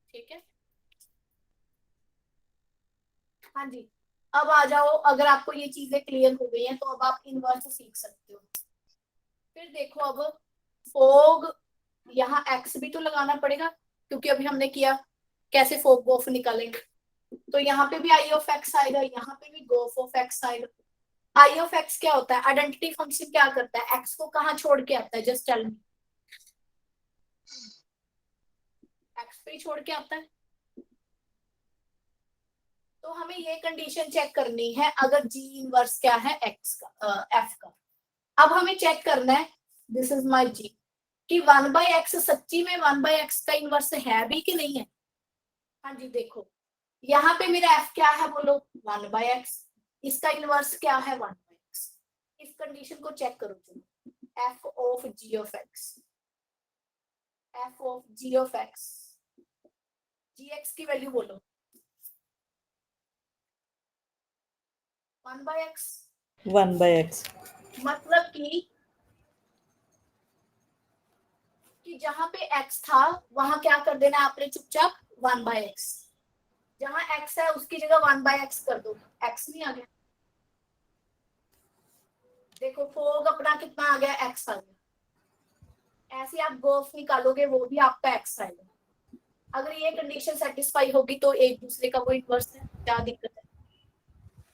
S2: ठीक है, हाँ जी। अब आ जाओ, अगर आपको ये चीजें क्लियर हो गई हैं तो अब आप इनवर्स सीख सकते हो। फिर देखो अब फोग, यहाँ एक्स भी तो लगाना पड़ेगा क्योंकि अभी हमने किया कैसे फोग गोफ निकालेंगे, तो यहाँ पे भी आई ऑफ एक्स आएगा, यहाँ पे भी गोफ ऑफ एक्स आएगा। आई ऑफ एक्स क्या होता है, आइडेंटिटी फंक्शन क्या करता है, एक्स को कहाँ छोड़ के आता है, जस्ट टेल मी। एक्स पे ही छोड़ के आता है। तो हमें ये कंडीशन चेक करनी है, अगर जी इनवर्स क्या है एक्स का, एफ का, अब हमें चेक करना है, दिस इज माई जी, कि 1/x सच्ची में 1/x का इनवर्स है भी कि नहीं है। हाँ जी, देखो यहाँ पे मेरा f क्या है बोलो, 1/x, इसका इनवर्स क्या है 1/x। इस कंडीशन को चेक करो तुम, f of g of x, f of g of x, gx की वैल्यू बोलो 1/x,
S3: 1/x।
S2: मतलब कि जहां पे x था वहां क्या कर देना है आपने, चुपचाप 1/x, जहां x है उसकी जगह 1/x कर दो, x नहीं आ गया। देखो फोग अपना कितना आ गया, x आ गया। ऐसे आप गोफ निकालोगे वो भी आपका x आएगा। अगर ये कंडीशन सेटिस्फाई होगी तो एक दूसरे का वो इन्वर्स है, क्या दिक्कत है।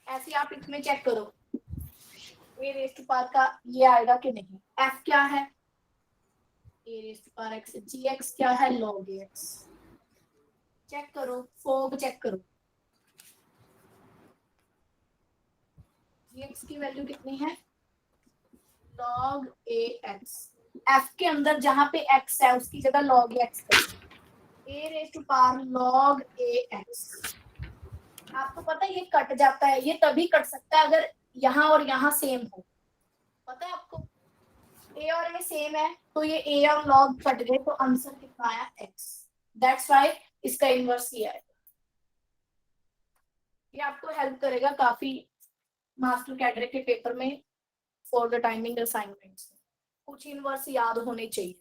S2: ऐसे आप इसमें चेक करो a रेज़ टू पावर का ये आएगा कि नहीं। f क्या है, a raise to power x, gx क्या है, log x। चेक करो, फोग चेक करो, gx की वैल्यू कितनी है, log ax। f के अंदर जहां पे x है उसकी जगह log x करो, a raise to power log ax। आपको पता है ये कट जाता है, ये तभी कट सकता है अगर यहाँ और यहाँ सेम हो। पता है आपको, a और a सेम है तो ये a और log कट गए तो आंसर कितना आया, x। दैट्स व्हाई इसका इनवर्स ये आएगा। ये आपको हेल्प करेगा काफी मास्टर कैडर के पेपर में फॉर द टाइमिंग असाइनमेंट्स। कुछ इनवर्स याद होने चाहिए,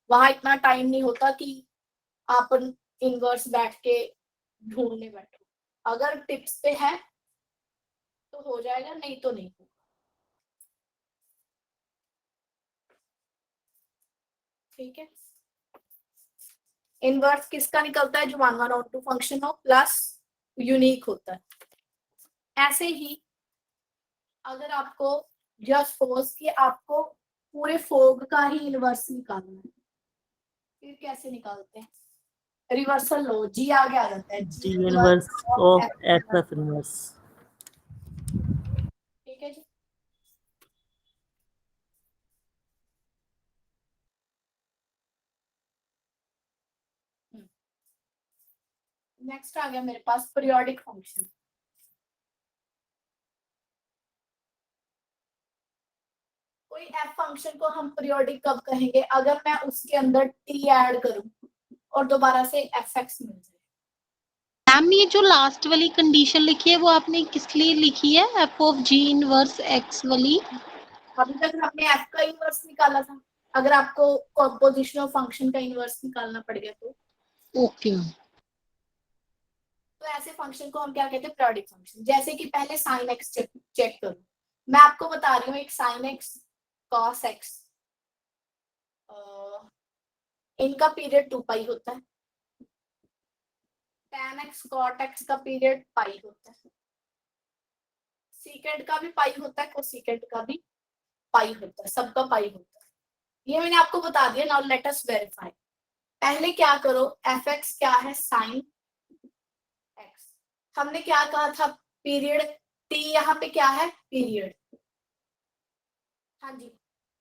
S2: वहां इतना टाइम नहीं होता कि आप इनवर्स बैठ के ढूंढने बैठो। अगर टिप्स पे है तो हो जाएगा, नहीं तो नहीं होगा। ठीक है, इनवर्स किसका निकलता है, जो 1/(1/(2) फंक्शन हो प्लस यूनिक होता है। ऐसे ही अगर आपको जस्ट सपोज कि आपको पूरे फोग का ही इनवर्स निकालना है, फिर कैसे निकालते हैं, रिवर्सल लो, जी आगे आ जाता है,
S3: जी inverse of x of inverse.
S2: ठीक है जी। नेक्स्ट आ गया मेरे पास पीरियोडिक फंक्शन। कोई एफ फंक्शन को हम पीरियोडिक कब कहेंगे, अगर मैं उसके अंदर टी ऐड करूं और दोबारा से एफ एक्स मिल जाए।
S6: मैम ये जो लास्ट वाली कंडीशन लिखी है वो आपने किस लिए लिखी है, F of ji inverse x वाली?
S2: अभी तक हमने एफ का इनवर्स निकाला था, अगर आपको कॉम्पोजिशन ऑफ फंक्शन का इनवर्स निकालना पड़ गया तो
S6: ओके।
S2: तो ऐसे फंक्शन को हम क्या कहते हैं, पीरियोडिक फंक्शन। जैसे कि पहले साइन एक्स चेक करो, मैं आपको बता रही हूँ एक साइन एक्स कॉस एक्स, इनका पीरियड 2 पाई होता है। tan x cot x का पीरियड पाई होता है। सीकेंड का भी पाई होता है, कोसीकेंड का भी पाई होता है, सबका पाई होता है। ये मैंने आपको बता दिया। Now let us verify. पहले क्या करो, एफ एक्स क्या है, साइन एक्स। हमने क्या कहा था, पीरियड टी, यहाँ पे क्या है, पीरियड। हाँ जी,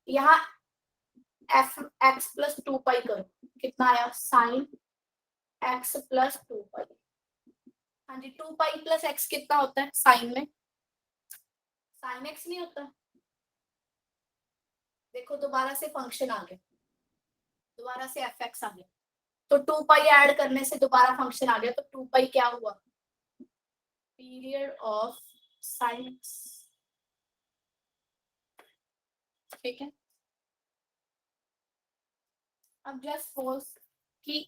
S2: यहाँ एफ एक्स प्लस 2 पाई करो, कितना आया, साइन एक्स प्लस 2 पाई। हाँ जी, 2 पाई प्लस एक्स कितना होता है, साइन में साइन एक्स नहीं होता। देखो दोबारा से फंक्शन आ गया, दोबारा से एफ एक्स आ गया, तो 2 पाई ऐड करने से दोबारा फंक्शन आ गया, तो 2 पाई क्या हुआ, पीरियड ऑफ साइन एक्स। ठीक है, अब जस्ट सपोज कि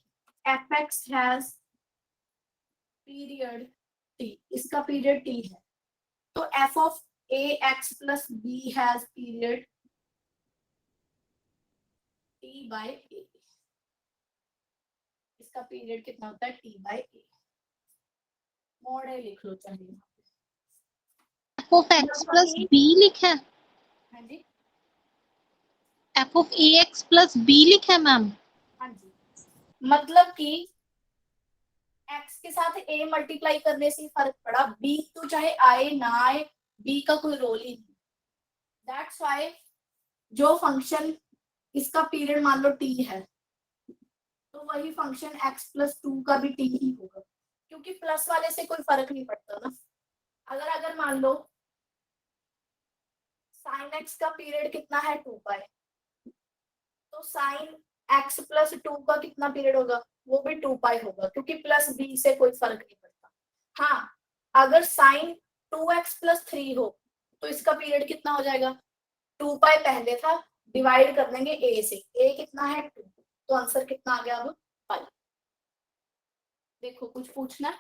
S2: F X has period T, इसका पीरियड टी है, तो F of A X plus B has period T by A. इसका पीरियड कितना होता है, टी बाय ए। मोड है लिख लो चाहिए,
S6: F of X plus B लिखा है,
S2: हाँ जी,
S6: F of A X plus B लिखा है मैम।
S2: हाँ जी, मतलब कि x के साथ a मल्टीप्लाई करने से फर्क पड़ा, b तो चाहे आए ना आए, b का कोई रोल ही नहीं। दैट्स व्हाई जो फंक्शन इसका पीरियड मान लो t है, तो वही फंक्शन x+2 का भी t ही होगा, क्योंकि प्लस वाले से कोई फर्क नहीं पड़ता ना। अगर मान लो sin x का पीरियड कितना है 2π, तो sin x+2 का कितना पीरियड होगा, वो भी 2π होगा, क्योंकि प्लस b से कोई फर्क नहीं पड़ता। हाँ, अगर sin 2x+3 हो तो इसका पीरियड कितना हो जाएगा, 2π पहले था, डिवाइड कर देंगे a से, a कितना है 2, तो आंसर कितना आ गया अब पाई। देखो कुछ पूछना है?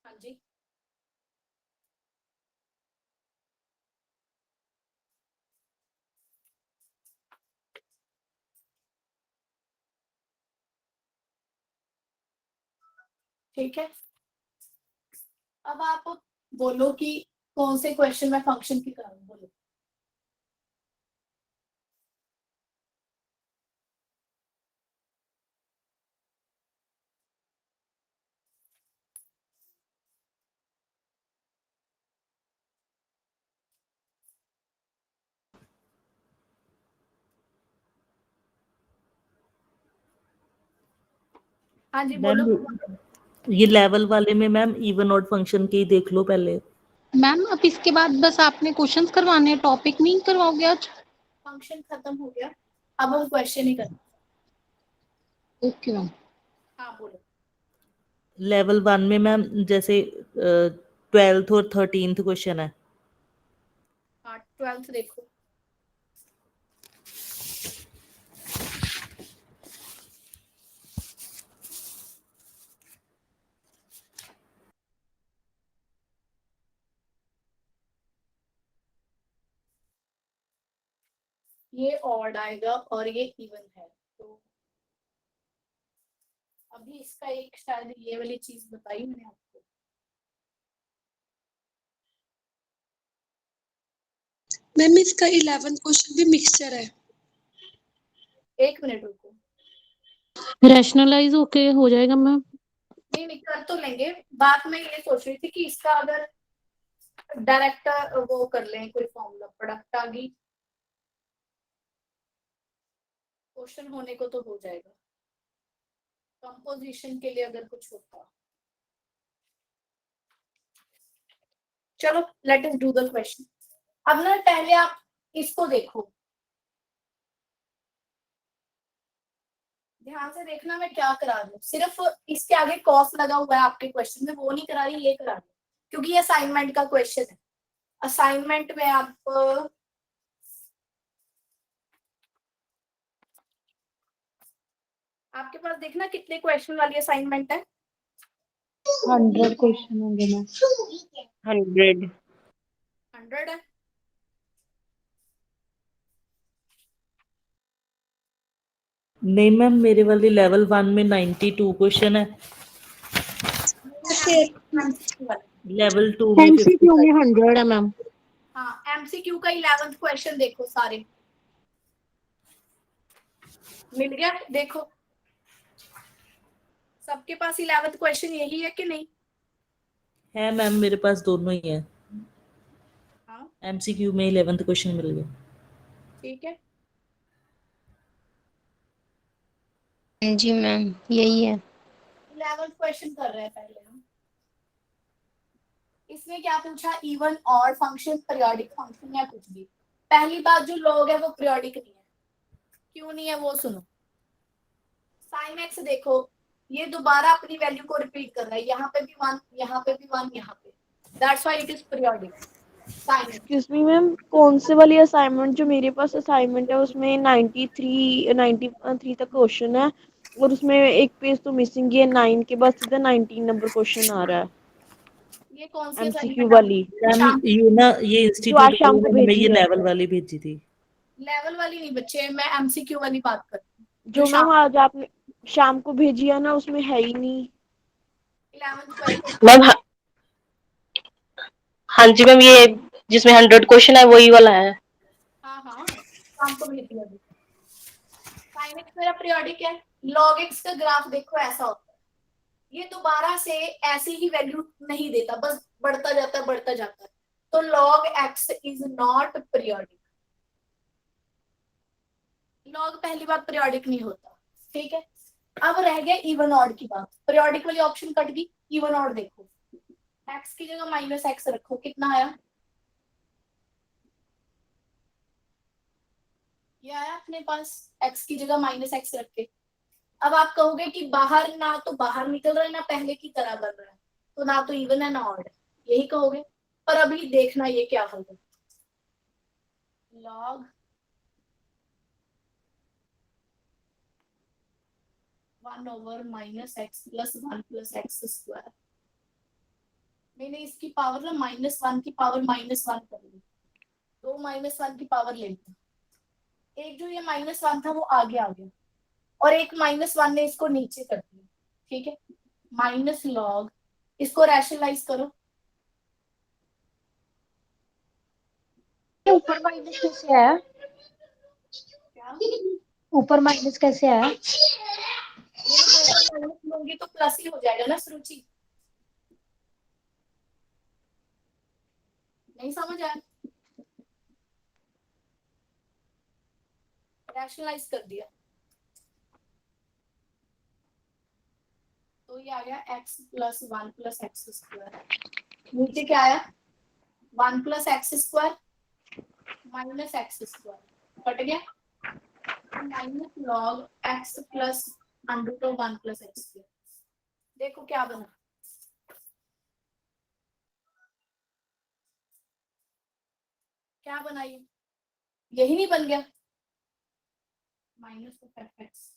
S2: हाँ जी, ठीक है। अब आप बोलो कि कौन से क्वेश्चन में फंक्शन की करूं, बोलो। हाँ जी बोलो।
S3: मैम ये लेवल वाले में मैम इवन ऑड फंक्शन के ही देख लो पहले।
S6: मैम अब इसके बाद बस आपने क्वेश्चंस करवाने हैं, टॉपिक नहीं करवाओगे आज?
S2: फंक्शन खत्म हो गया, अब हम क्वेश्चन ही करते।
S6: Okay ma'am.
S2: हाँ बोलो।
S3: लेवल 1 में मैम जैसे 12th और 13th क्वेश्चन है।
S2: हाँ 12th देखो। ये ऑड आएगा और ये इवन है, तो अभी इसका एक शायद ये वाली चीज बताई मैंने आपको।
S9: मैम इसका 11th क्वेश्चन भी मिक्सचर है।
S2: एक मिनट रुको,
S10: रैशनलाइज होके हो जाएगा मैम।
S2: नहीं कर तो लेंगे। बात मैं ये सोच रही थी कि इसका अगर डायरेक्ट वो कर लें, कोई फॉर्मूला, प्रोडक्ट आ गई, क्वेश्चन होने को तो हो जाएगा। कंपोजिशन के लिए अगर कुछ होता, चलो let us do the question. अब ना पहले आप इसको देखो, ध्यान से देखना मैं क्या करा रही हूँ। सिर्फ इसके आगे कॉस लगा हुआ है आपके क्वेश्चन में, वो नहीं करा रही, ये करा रही, क्योंकि ये असाइनमेंट का क्वेश्चन है। असाइनमेंट में आप आपके पास देखना कितने क्वेश्चन वाली असाइनमेंट है।
S4: 100 क्वेश्चन होंगे मैम।
S11: 100
S2: 100 है।
S3: नहीं मैम मेरे वाली लेवल 1 में 92 क्वेश्चन है, लेवल 2 में
S10: एमसीक्यू में 100 है मैम।
S2: हाँ एमसीक्यू का 11th क्वेश्चन देखो, सारे मिल गया। देखो सबके पास 11th क्वेश्चन यही है कि नहीं?
S3: है मैम, मेरे पास दोनों ही है।
S2: हाँ
S3: एमसीक्यू में 11th क्वेश्चन मिल गया।
S2: ठीक है।
S11: जी मैम यही है।
S2: 11th क्वेश्चन कर रहे हैं पहले हम। इसमें क्या पूछा, इवन और फंक्शन, पीरियोडिक फंक्शन या कुछ भी। पहली बात, जो लॉग है वो पीरियोडिक नहीं है। क्यों नहीं है वो सुनो। साइन एक्स देखो, ये दोबारा अपनी वैल्यू को रिपीट कर रहा है, यहाँ पे भी 1, यहाँ पे भी 1, यहाँ पे, that's why it is periodic.
S12: Excuse me ma'am, कौन से वाली असाइनमेंट, जो मेरे पास असाइनमेंट है उसमें 93 तक क्वेश्चन है, और उसमें एक पेज तो मिसिंग है, 9 के बाद सीधा 19 नंबर क्वेश्चन आ रहा है।
S2: ये कौन सी
S12: एमसीक्यू वाली
S3: ये ना, ये
S12: जो
S3: इंस्टीट्यूट
S12: आज शाम को
S3: में
S12: भेजी
S3: ये
S12: है।
S3: लेवल वाली भेजी थी।
S2: लेवल वाली नहीं बच्चे, मैं एमसीक्यू वाली बात कर रही हूँ।
S12: जो मैम आज आपने शाम को भेजी है ना, उसमें है ही नहीं
S2: 11th क्वेश्चन।
S11: मैम हाँ जी मैम, ये जिसमें 100 क्वेश्चन है वही वाला है।
S2: हाँ हाँ शाम को भेजी अभी। साइन एक्स मेरा पीरियोडिक है। लॉग एक्स का ग्राफ देखो ऐसा होता है, ये दोबारा से ऐसी ही वैल्यू नहीं देता, बस बढ़ता जाता है, बढ़ता जाता है। तो log x is not periodic. log पहली बात periodic नहीं होता, ठीक है। अब रह गया इवन ऑड की बात। periodic वाली ऑप्शन कट गई, इवन ऑड देखो, x की जगह माइनस एक्स रखो, कितना आया? ये आया अपने पास, x की जगह माइनस एक्स रख के। अब आप कहोगे कि बाहर ना तो बाहर निकल रहा है ना पहले की तरह बन रहा है, तो ना तो इवन है ना ऑड है, यही कहोगे। पर अभी देखना ये क्या होगा। log one over minus x plus one plus X square. मैंने इसकी पावर ना माइनस वन की पावर माइनस वन कर ली, दो माइनस वन की पावर ले ली। एक जो ये माइनस वन था वो आगे आ गया और एक माइनस वन ने इसको नीचे कर दिया, ठीक है। माइनस लॉग, इसको रैशनलाइज करो।
S4: ऊपर माइनस कैसे आया? ऊपर माइनस कैसे आया?
S2: माइनस लूंगी तो प्लस ही हो जाएगा ना सुरुचि, नहीं समझ आया? रैशनलाइज कर दिया तो ये आ गया x plus one plus X square. नीचे क्या आया? One plus X square minus X square, cut गया। Minus log x plus under root one plus X square. देखो क्या बना, क्या बना ये? यही नहीं बन गया, माइनस ऑफ एफ एक्स।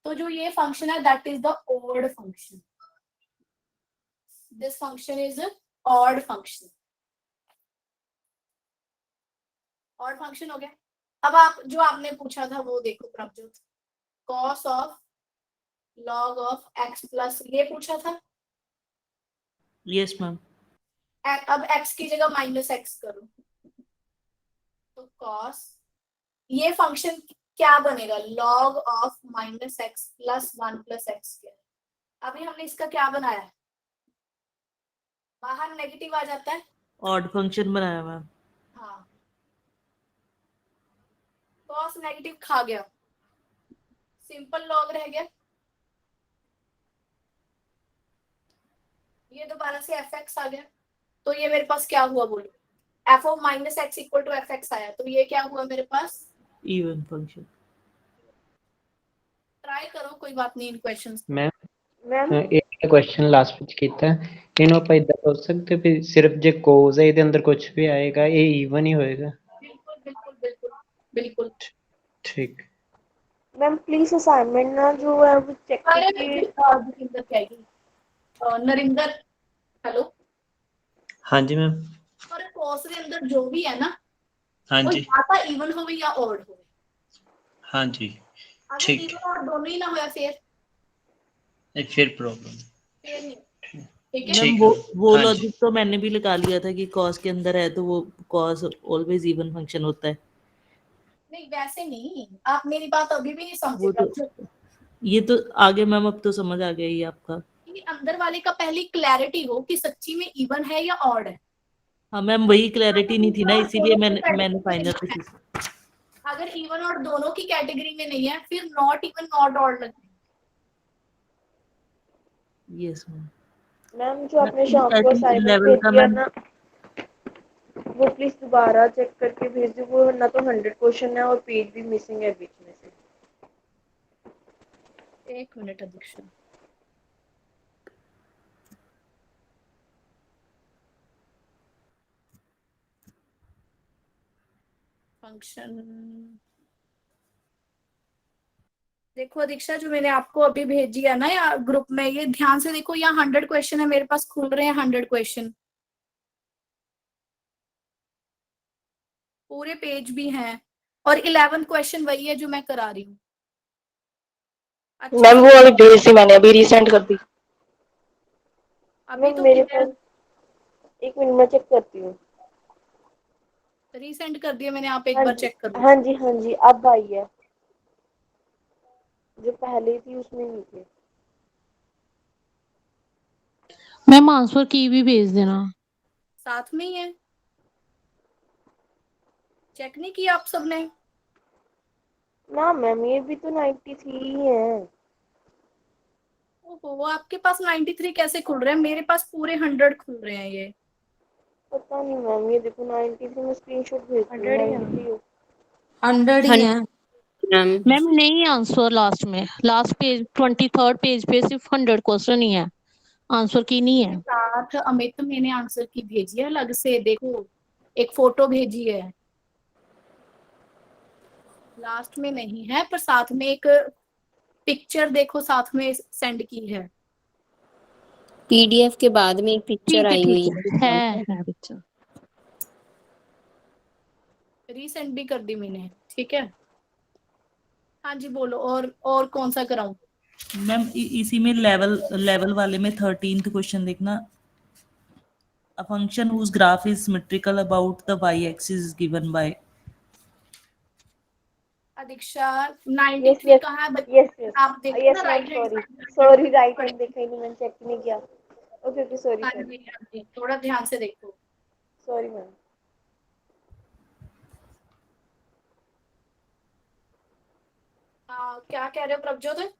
S2: तो जो ये फंक्शन है that is the odd function. This function is odd function. Odd function हो गया। अब आप जो आपने पूछा था वो देखो Prabhjot, cos of log of X plus, ये पूछा था।
S3: Yes ma'am.
S2: अब x की जगह माइनस एक्स करो तो कॉस, ये फंक्शन क्या बनेगा? Log of minus x plus one plus X square. अभी हमने इसका क्या बनाया है? बाहर नेगेटिव आ जाता है,
S3: ऑड फंक्शन बनाया मैम।
S2: हाँ, कॉस नेगेटिव खा गया, सिंपल लॉग रह गया। ये दोबारा से एफ एक्स आ गया, तो ये मेरे पास क्या हुआ बोलो? F of minus x equal to f x आया, तो ये क्या हुआ मेरे पास?
S3: Even function.
S2: ट्राई करो, कोई बात नहीं इन क्वेश्चंस।
S12: मैम
S13: एक क्वेश्चन लास्ट ਵਿੱਚ ਕੀਤਾ ਇਹਨੂੰ ਆਪਾਂ ਇਦਾਂ ਸੋਚ ਸਕਦੇ ਵੀ ਸਿਰਫ ਜੇ ਕੋਜ਼ ਹੈ ਇਹਦੇ ਅੰਦਰ ਕੁਝ ਵੀ ਆਏਗਾ ਇਹ ਈਵਨ ਹੀ ਹੋਏਗਾ।
S2: बिल्कुल बिल्कुल बिल्कुल बिल्कुल
S13: ठीक।
S12: मैम प्लीज असाइनमेंट ना जो है वो चेक
S2: अरे
S12: करके।
S2: जोगिंदर क्या है? नरिंदर, हेलो।
S13: हाँ जी मैम।
S2: और कॉस के अंदर जो भी है ना,
S13: हाँ
S2: वो
S13: जी।
S2: या तो इवन हो या ऑड हो।
S13: हाँ जी
S2: अगर
S13: ठीक
S2: इवन और दोनों ही ना होया
S13: फिर प्रॉब्लम।
S2: फिर नहीं, ठीक है।
S3: मैम
S13: ठीक
S3: वो
S13: हाँ
S3: लॉजिक तो मैंने भी लगा लिया था कि कॉस के अंदर है तो वो कॉस ऑलवेज इवन फंक्शन होता है।
S2: नहीं वैसे नहीं, आप मेरी बात अभी भी नहीं समझे।
S3: वो तो ये तो आगे मैम अब तो समझ आ गया ये आपका।
S2: कि अंदर वाले का पहली क्लैरिटी हो कि सच्ची में इवन है या ऑड है।
S3: हाँ मैम वही क्लैरिटी नहीं थी ना, इसीलिए मैंने फाइनल पे।
S2: अगर इवन और दोनों की कैटेगरी में नहीं है फिर नॉट इवन नॉट ऑड लगेगा।
S3: Yes ma'am.
S12: मैम जो आपने शाम को असाइनमेंट
S3: लेवल
S12: भेज
S3: का
S12: दिया
S3: मैम
S12: ना वो प्लीज दोबारा चेक करके भेज दो, वो ना तो 100 क्वेश्चन है और पेज भी मिसिंग है बीच में से।
S2: एक मिनट अध्यक्ष। फंक्शन देखो दीक्षा, जो मैंने आपको अभी भेजी है ना या ग्रुप में, ये ध्यान से देखो, यहाँ 100 क्वेश्चन है मेरे पास, खुल रहे हैं 100 क्वेश्चन, पूरे पेज भी हैं और 11 क्वेश्चन वही है जो मैं करा रही हूँ।
S11: मैम वो वाली भेज दी मैंने, अभी रीसेंड कर दी।
S2: अभी तो
S12: मेरे पास एक मिनट में चेक करती हूँ।
S2: रीसेंड कर दिया मैंने, आप एक बार चेक कर लो।
S12: हाँ जी अब आई है, जो पहले थी उसमें नहीं थे।
S10: मैम आंसर की भी भेज देना।
S2: साथ में ही है। चेक नहीं किया आप सबने?
S12: ना मैम ये भी तो 93 ही है।
S2: ओहो, आपके पास 93 कैसे खुल रहे हैं? मेरे पास पूरे 100 खुल रहे हैं ये।
S12: पता नहीं मैम, ये देखो 93 में स्क्रीनशॉट भेजती हूँ 93
S10: 100 ही है
S11: मैम
S10: मैम। नहीं आंसर लास्ट में, लास्ट पेज 23rd पेज पे सिर्फ 100 क्वेश्चन ही है, आंसर की नहीं है।
S2: साथ अमित मैंने आंसर की भेजी है अलग से, देखो एक फोटो भेजी है, लास्ट में नहीं है पर साथ में एक पिक्चर देखो साथ में सेंड की है।
S11: पीडीएफ के बाद में एक पिक्चर आई हुई
S10: है पिक्चर।
S2: रीसेंड भी कर दी मैंने, ठीक है। हाँ जी बोलो, और कौन सा कराऊं?
S3: मैम इसी में लेवल वाले में 13th क्वेश्चन देखना। A function whose graph is symmetrical about the y-axis is given by।
S2: दीक्षा 93 कहाँ है बच्चे?
S12: यस
S2: आप देखो
S12: यस
S2: ना
S12: ma'am,
S2: right hand
S12: sorry right hand देखा ही नहीं, मैंने चेक नहीं किया। ओके ओके सॉरी
S2: हाँ जी, थोड़ा ध्यान से देखो।
S12: Sorry ma'am.
S2: क्या कह रहे हो प्रभजोत?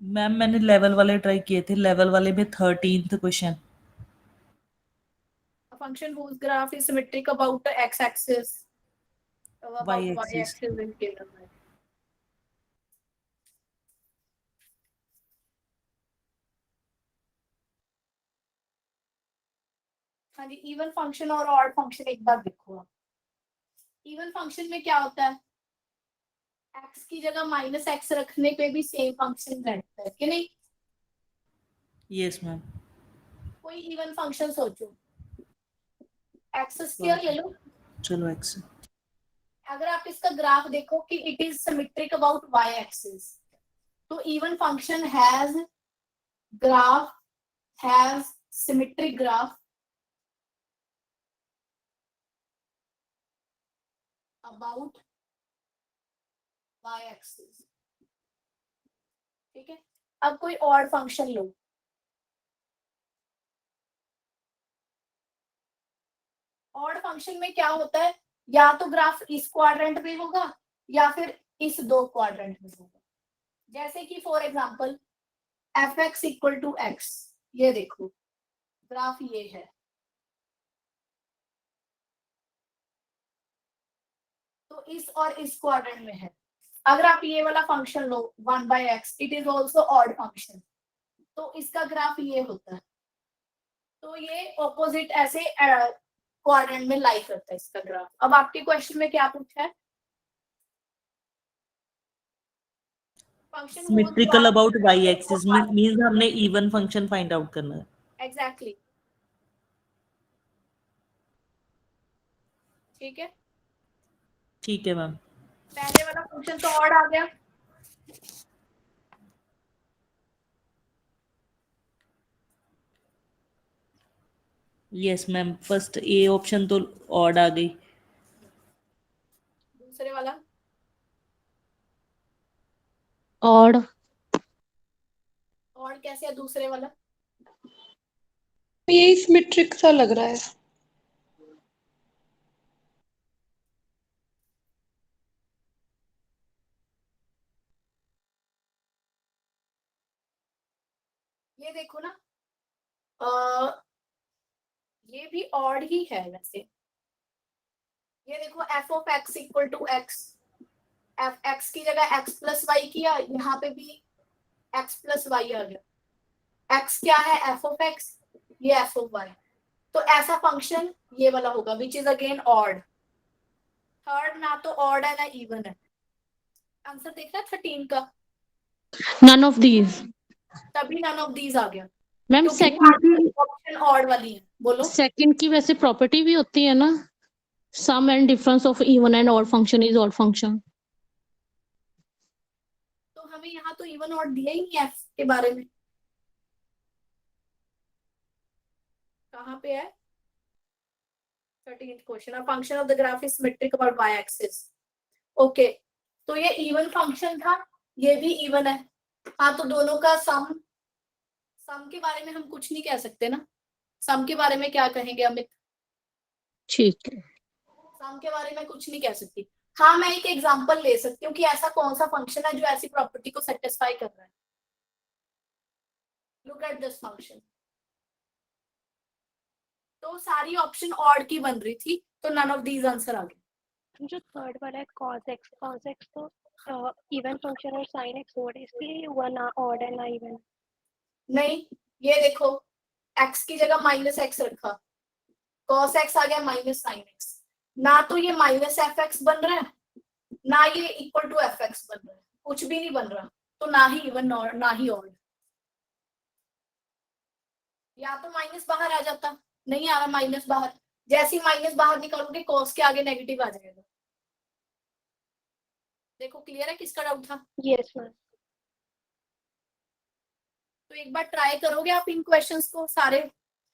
S3: मैम मैंने लेवल वाले ट्राई किए थे, लेवल वाले में 13th question.
S2: Function whose graph is symmetric about the x-axis, about
S3: Y-axis।
S2: y-axis is given by। हाँ जी, इवन फंक्शन और ऑड फंक्शन एक बार देखो आप। इवन फंक्शन में क्या होता है, x की जगह -x रखने पे भी सेम फंक्शन रहता है कि नहीं?
S3: Yes ma'am.
S2: कोई इवन फंक्शन सोचो, x स्क्वायर ले लो।
S3: चलो x।
S2: अगर आप इसका ग्राफ देखो कि it is symmetric about y axis, तो even function has graph, has symmetric graph about y axis, ठीक है। अब कोई और फंक्शन लो, ऑड फंक्शन में क्या होता है, या तो ग्राफ इस क्वाड्रेंट में होगा या फिर इस दो क्वाड्रेंट में होगा। जैसे कि for example fx equal to x, ये देखो ग्राफ ये है, तो इस और इस क्वाड्रेंट में है। अगर आप ये वाला function low 1/x, it is also odd function, तो इसका ग्राफ ये होता है। तो ये ऑपोजिट ऐसे क्वाड्रेंट में लाई करता है इसका ग्राफ। अब आपके क्वेश्चन में क्या पूछा है? Function
S3: symmetrical about y axis means हमने इवन फंक्शन फाइंड आउट करना है।
S2: एग्जैक्टली, ठीक है।
S3: ठीक है मैम।
S2: पहले वाला फंक्शन तो ऑड आ गया,
S3: yes ma'am, first A option तो ऑड आ गई।
S2: दूसरे वाला
S10: ऑड।
S2: ऑड कैसे है दूसरे वाला?
S9: ये सिमेट्रिक सा लग रहा है।
S2: ये देखो ना, ये भी ऑड ही है वैसे। ये देखो f of x equal to x, F x की जगह एक्स प्लस वाई किया, यहाँ पे भी एक्स प्लस वाई आ गया। एक्स क्या है, एफ ऑफ एक्स, ये एफ ऑफ वाई। तो ऐसा फंक्शन ये वाला होगा which is again odd. Third ना तो ऑड है ना इवन है। आंसर देखना 13 का,
S10: नन ऑफ दीज।
S2: तभी नन ऑफ दीज आ गया।
S10: मैम सेकंड
S2: ऑप्शन ऑड वाली है, बोलो।
S10: सेकंड की वैसे प्रॉपर्टी भी होती है ना, sum and difference of even and odd function is odd function.
S2: तो हमें यहाँ तो इवन ऑड दिया ही नहीं है एफ के बारे में, कहाँ पे है? 13th question, a function of the graph is symmetric about y axis. Okay, तो ये इवन फंक्शन था, ये भी इवन है। हाँ, तो दोनों का सम के बारे में हम कुछ नहीं कह सकते ना। सम के बारे में क्या कहेंगे अमित?
S10: ठीक है,
S2: सम के बारे में कुछ नहीं कह सकती। हाँ, मैं एक एग्जांपल ले सकती हूँ कि ऐसा कौन सा फंक्शन है जो ऐसी प्रॉपर्टी को सेटिस्फाई कर रहा है। Look at this function. तो सारी ऑप्शन ऑड की बन रही थी, तो नन ऑफ दीज आंसर आ गए।
S5: जो थर्ड वाला है cos x तो इवन फंक्शन और sin x ऑड है, इसलिए हुआ ना ऑड है ना इवन।
S2: नहीं, ये देखो x की जगह माइनस एक्स रखा, cos x आ गया माइनस sin x। ना तो ये माइनस एफ एक्स बन रहा है, ना ये इक्वल टू एफ एक्स बन रहा है, कुछ भी नहीं बन रहा। तो ना ही इवन ना ही ऑड। या तो माइनस बाहर आ जाता, नहीं आ रहा माइनस बाहर। जैसे ही माइनस बाहर निकालोगे cos के आगे नेगेटिव आ जाएगा। देखो क्लियर है किसका डाउट था?
S5: Yes ma'am.
S2: तो एक बार ट्राई करोगे आप इन क्वेश्चंस को सारे?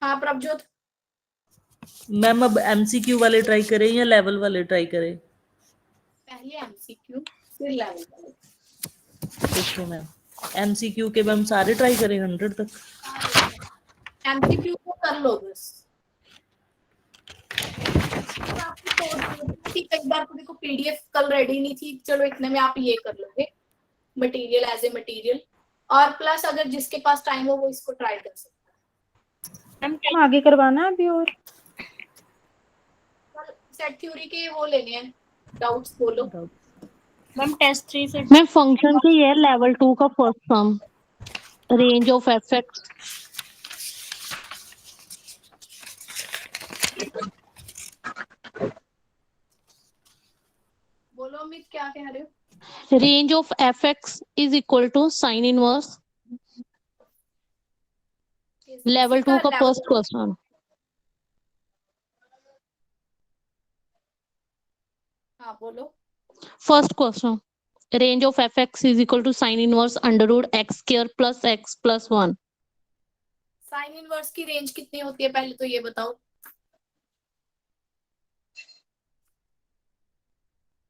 S2: हाँ प्रभजोत।
S3: मैम अब एमसीक्यू वाले ट्राई करें या लेवल वाले ट्राई करें?
S2: पहले एमसीक्यू फिर लेवल वाले।
S3: ओके मैम, एमसीक्यू के मैम सारे ट्राई करें 100 तक?
S2: एमसीक्यू को कर लो बस। कई बार देखो पीडीएफ कल रेडी नहीं थी, चलो इतने में आप ये कर लोगे मटेरियल एज ए मटेरियल। और प्लस अगर जिसके पास टाइम हो वो इसको ट्राई कर सकता है।
S4: हम आगे करवाना है अभी और
S2: सेट थ्योरी के वो लेने हैं डाउट्स, बोलो।
S8: मैम टेस्ट 3 से
S10: मैं फंक्शन के ये लेवल 2 का first sum range of f x
S2: बोलो अमित क्या कह रहे हो?
S10: range of fx is equal to sin inverse level 2 का फर्स्ट क्वेश्चन।
S2: हाँ बोलो।
S10: First question range of fx is equal to sin inverse under root x square plus x plus 1।
S2: Sine inverse की range कितनी होती है पहले तो ये बताओ।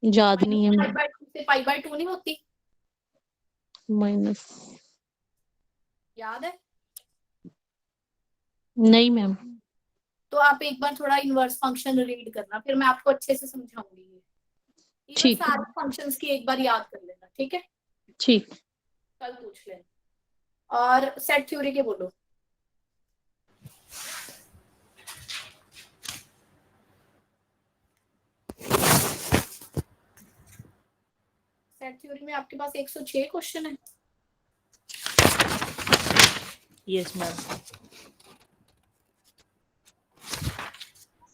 S10: याद नहीं है
S2: पाई बाय 2 से पाई बाय 2 नहीं होती?
S10: माइनस
S2: याद है?
S10: नहीं मैम।
S2: तो आप एक बार थोड़ा इनवर्स फंक्शन रीड करना, फिर मैं आपको अच्छे से समझाऊंगी। ये
S10: ठीक।
S2: सारे फंक्शंस की एक बार याद कर लेना, ठीक है?
S10: ठीक।
S2: कल पूछ लेना। और सेट थ्योरी के बोलो। सेट थ्योरी में आपके पास 106 क्वेश्चन है।
S3: Yes ma'am.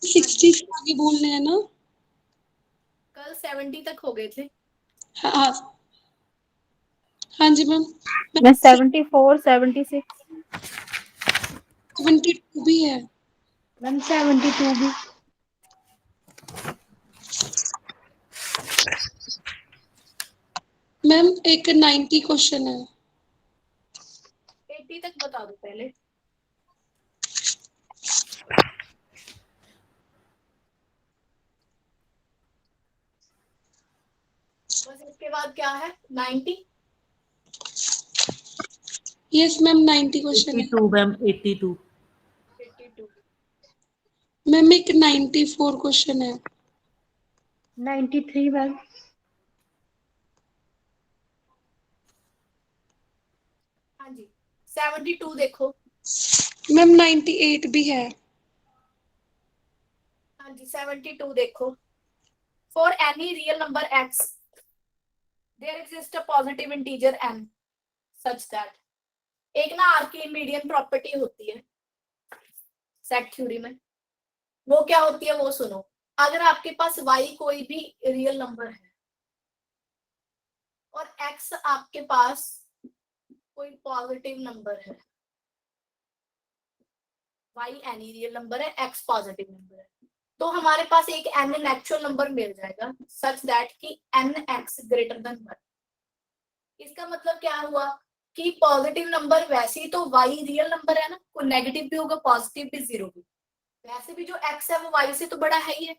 S9: 60 से आगे बोलने हैं ना?
S2: कल 70 तक हो गए थे।
S9: हाँ हाँ जी मैम।
S4: मैं 74 76
S9: 72 भी है
S4: मैम 72 भी।
S9: मैम एक 90 क्वेश्चन है।
S2: 80 तक बता दो पहले। बस इसके बाद क्या है? 90।
S9: यस मैम 90 क्वेश्चन है।
S3: 82 मैम 82।
S2: 82।
S9: मैम एक 94 क्वेश्चन है।
S4: 93 मैम।
S2: हाँ जी 72 देखो।
S9: मैम 98 भी है।
S2: हाँ जी 72 देखो। For any real number x there exist a positive integer n such that. एक ना आर्किमिडियन प्रॉपर्टी होती है सेट थ्योरी में। वो क्या होती है वो सुनो। अगर आपके पास y कोई भी रियल नंबर है और x आपके पास कोई पॉजिटिव नंबर है, y एनी रियल नंबर है, x पॉजिटिव नंबर है, तो हमारे पास एक n नेचुरल नंबर मिल जाएगा सच दैट कि nx ग्रेटर देन 1। इसका मतलब क्या हुआ कि पॉजिटिव नंबर वैसे ही तो y रियल नंबर है ना, कोई नेगेटिव भी होगा पॉजिटिव भी जीरो भी, वैसे भी जो x है वो y से तो बड़ा है ही है।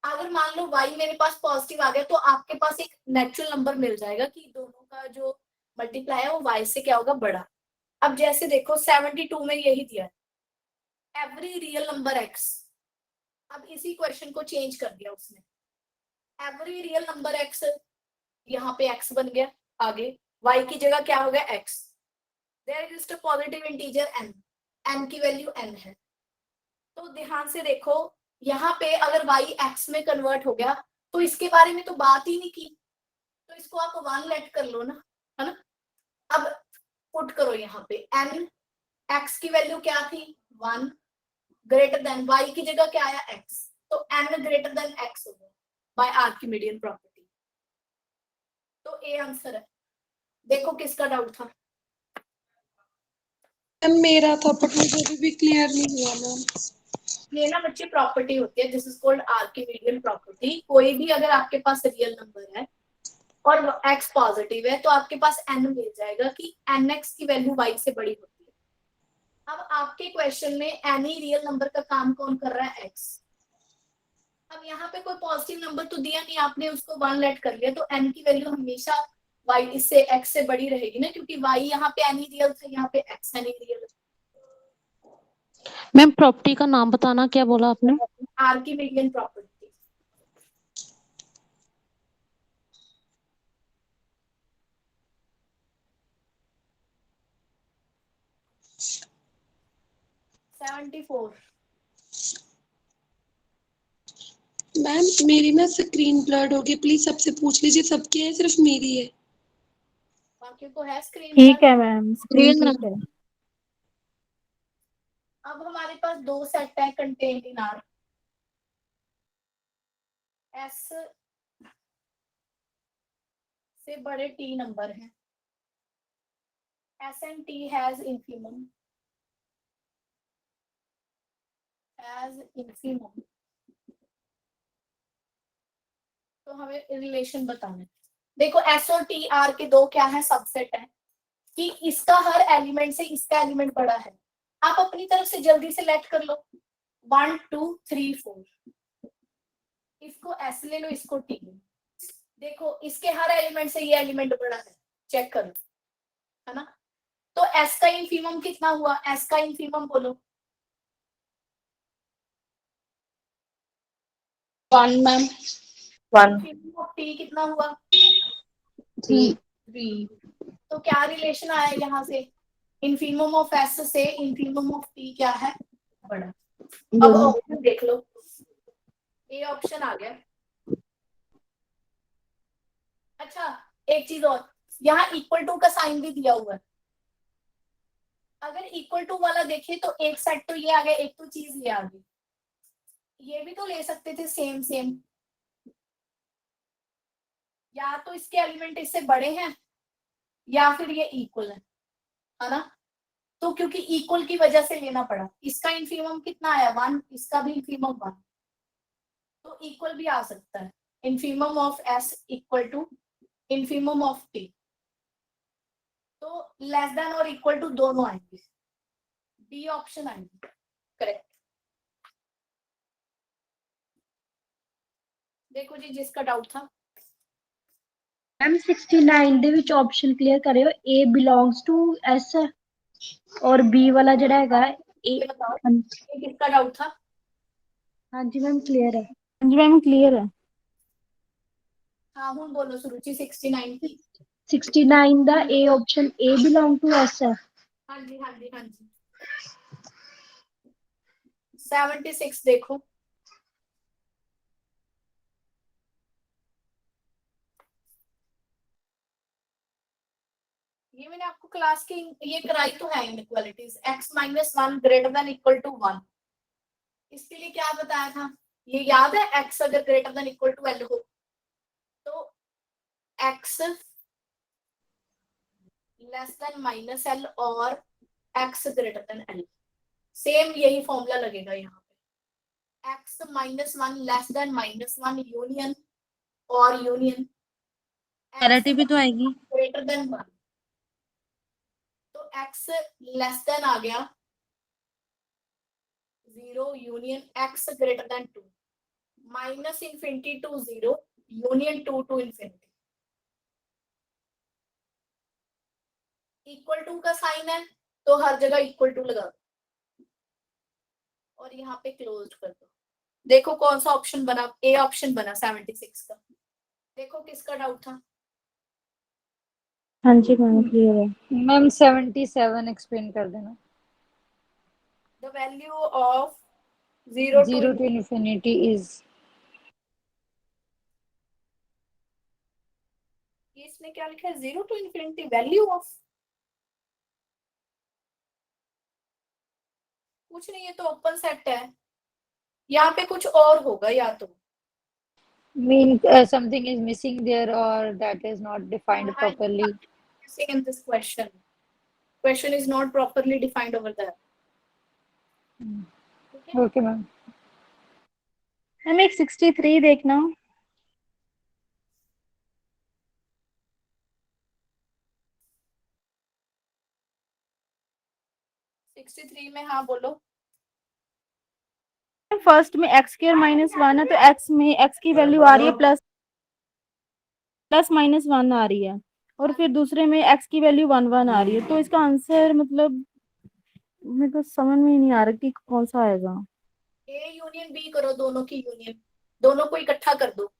S2: अगर मान लो y मेरे पास पॉजिटिव आ गया तो आपके पास एक नेचुरल नंबर मिल जाएगा कि दोनों का जो मल्टीप्लाई है वो y से क्या होगा? बड़ा। अब जैसे देखो 72 में यही दिया है एवरी रियल नंबर x अब इसी क्वेश्चन को चेंज कर दिया उसने, एवरी रियल नंबर एक्स, यहाँ पे एक्स बन गया, आगे वाई की जगह क्या हो गया x, there exist a positive integer n, n की वैल्यू एन है। तो ध्यान से देखो, यहाँ पे अगर वाई एक्स में कन्वर्ट हो गया तो इसके बारे में तो बात ही नहीं की, तो इसको आप 1 लेट कर लो ना, है ना। अब पुट करो यहाँ पे एन, एक्स की वैल्यू क्या थी 1, ग्रेटर देन वाई की जगह क्या आया एक्स, तो एन ग्रेटर देन एक्स हो गया बाय आर्किमिडियन प्रॉपर्टी। तो ए आंसर है। देखो किसका डाउट था?
S9: मैम मेरा था बट मुझे अभी भी क्लियर नहीं हुआ मैम।
S2: ये ना बच्चे प्रॉपर्टी होती है, this is called Archimedean property. कोई भी अगर आपके पास रियल नंबर है और x पॉजिटिव है तो आपके पास n मिल जाएगा कि nx की वैल्यू y से बड़ी होती है। अब आपके क्वेश्चन में n ही रियल नंबर का काम कौन कर रहा है x। अब यहाँ पे कोई पॉजिटिव नंबर तो दिया नहीं आपने, उसको 1 लेट कर लिया, तो n की वैल्यू हमेशा y इससे x से बड़ी रहेगी ना, क्योंकि y यहाँ पे n ही रियल था, यहाँ पे x n ही रियल।
S10: मैम प्रॉपर्टी का नाम बताना, क्या बोला आपने?
S2: Archimedean property.
S9: मैम मेरी ना स्क्रीन ब्लर्ड हो गई, प्लीज सबसे पूछ लीजिए, सबकी है सिर्फ मेरी है।
S2: बाकियों को है स्क्रीन?
S14: ठीक है मैम, स्क्रीन
S10: ठीक
S14: है।
S2: अब हमारे पास दो सेट है कंटेन्ड इन आर, एस से बड़े टी नंबर हैं, एस एंड टी हैज इंफिनिमम, तो हमें रिलेशन बताना है। देखो एस और टी आर के दो क्या है सबसेट है, कि इसका हर एलिमेंट से इसका एलिमेंट बड़ा है। आप अपनी तरफ से जल्दी से लेट कर लो, 1 2 3 4, इसको एस ले लो, इसको टी ले लो। देखो इसके हर एलिमेंट से ये एलिमेंट बड़ा है, चेक करो, है ना। तो एस का इंफिनिमम कितना हुआ? एस का इंफिनिमम बोलो।
S12: 1 मैम।
S11: 1
S2: टी कितना हुआ?
S12: 3।
S2: तो क्या रिलेशन आया यहाँ से? इंफिनिमम ऑफ एस से इंफिनिमम ऑफ टी क्या है? बड़ा। अब ऑप्शन देख लो, ये ऑप्शन आ गया। अच्छा एक चीज और, यहाँ इक्वल टू का साइन भी दिया हुआ है। अगर इक्वल टू वाला देखे तो एक सेट तो ये आ गया, एक तो चीज ये आ गई। ये भी तो ले सकते थे सेम सेम, या तो इसके एलिमेंट इससे बड़े हैं या फिर ये इक्वल है ना। तो क्योंकि इक्वल की वजह से लेना पड़ा, इसका इंफिनिमम कितना आया 1, इसका भी इंफिनिमम 1, तो इक्वल भी आ सकता है। Infimum of S equal to infimum of T, तो लेस देन और इक्वल टू दोनों आएंगे, बी ऑप्शन आएंगे करेक्ट। देखो जी जिसका डाउट था।
S4: मैम 69 ਦੇ ਵਿੱਚ ਆਪਸ਼ਨ ਕਲੀਅਰ ਕਰਿਓ, A belongs to S और B वाला ਜਿਹੜਾ ਹੈਗਾ A।
S2: ये बताओ ये किसका डाउट था?
S4: ਹਾਂਜੀ मैम क्लियर है।
S14: हाँ जी मैम क्लियर है।
S2: हाँ हूँ बोलो सुरुचि 69 की।
S4: 69 ਦਾ A option A belong to S है।
S2: हाँ जी हाँ जी हाँ जी। 76 देखो, ये मैंने आपको क्लास की ये कराई तो है inequalities, x minus 1 greater than equal to 1। इसके लिए क्या बताया था, ये याद है? x अगर greater than equal to l हो तो x less than minus l और x greater than l, same यही फॉर्मूला लगेगा यहाँ पे। x minus 1 less than minus 1 union और यूनियन
S14: पैरिटी भी तो आएगी।
S2: ग्रेटर देन 1, तो x लेस देन आ गया 0 union x greater than 2, minus infinity to 0 union 2 to infinity. Equal to का साइन है तो हर जगह इक्वल टू लगा दो और यहाँ पे क्लोज कर दो। देखो कौन सा ऑप्शन बना, ए ऑप्शन बना 76 का। देखो किसका डाउट था।
S14: हाँ जी मैम क्लियर है मैम 77 एक्सप्लेन कर देना
S2: the value of 0
S14: 0
S2: to
S14: to infinity is
S2: इसने क्या लिखा है, 0 to infinity वैल्यू ऑफ, कुछ नहीं, ये तो ओपन सेट है, यहाँ पे कुछ और होगा या तो
S14: mean something is missing there or that is not defined properly
S2: missing in this question. Question is not properly defined over there.
S14: okay ma'am ma'am एक 63 देखना
S2: 63 में हाँ बोलो।
S14: फर्स्ट में x स्क्वायर -1 है तो x में x की वैल्यू आ रही है प्लस -1 आ रही है और फिर दूसरे में x की वैल्यू 1 1 आ रही है तो इसका आंसर मतलब मेरे को समझ में ही नहीं आ रहा कि कौन सा आएगा।
S2: ए यूनियन बी करो, दोनों की यूनियन, दोनों को इकट्ठा कर दो,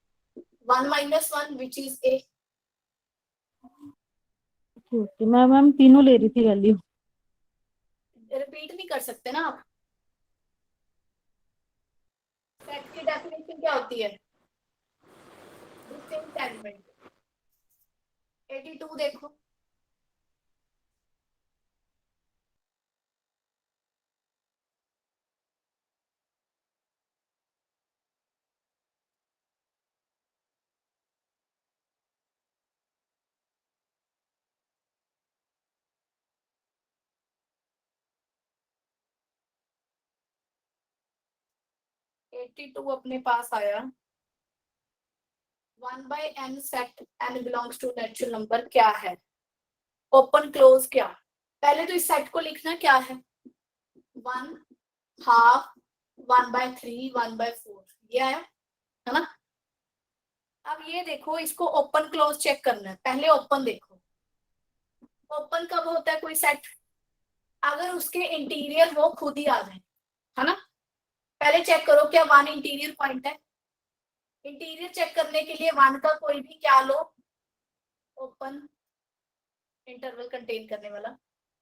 S2: 1 - 1 which is a.
S14: Okay ma'am तीनों ले रही थी वैल्यू।
S2: रिपीट नहीं कर सकते ना आप। सेट की डेफिनेशन क्या होती है, डिस्टिंक्ट एलिमेंट। 82 देखो, अपने पास आया 1/n set n belongs to natural number क्या है, ओपन क्लोज क्या। पहले तो इस सेट को लिखना क्या है, 1 हाफ 1/3 1/4 ये आया है ना। अब ये देखो, इसको ओपन क्लोज चेक करना है, पहले ओपन देखो। ओपन कब होता है कोई सेट, अगर उसके इंटीरियर वो खुद ही आ जाए, है ना। पहले चेक करो क्या 1 इंटीरियर पॉइंट है। इंटीरियर चेक करने के लिए 1 का कोई भी क्या लो, ओपन इंटरवल कंटेन करने वाला,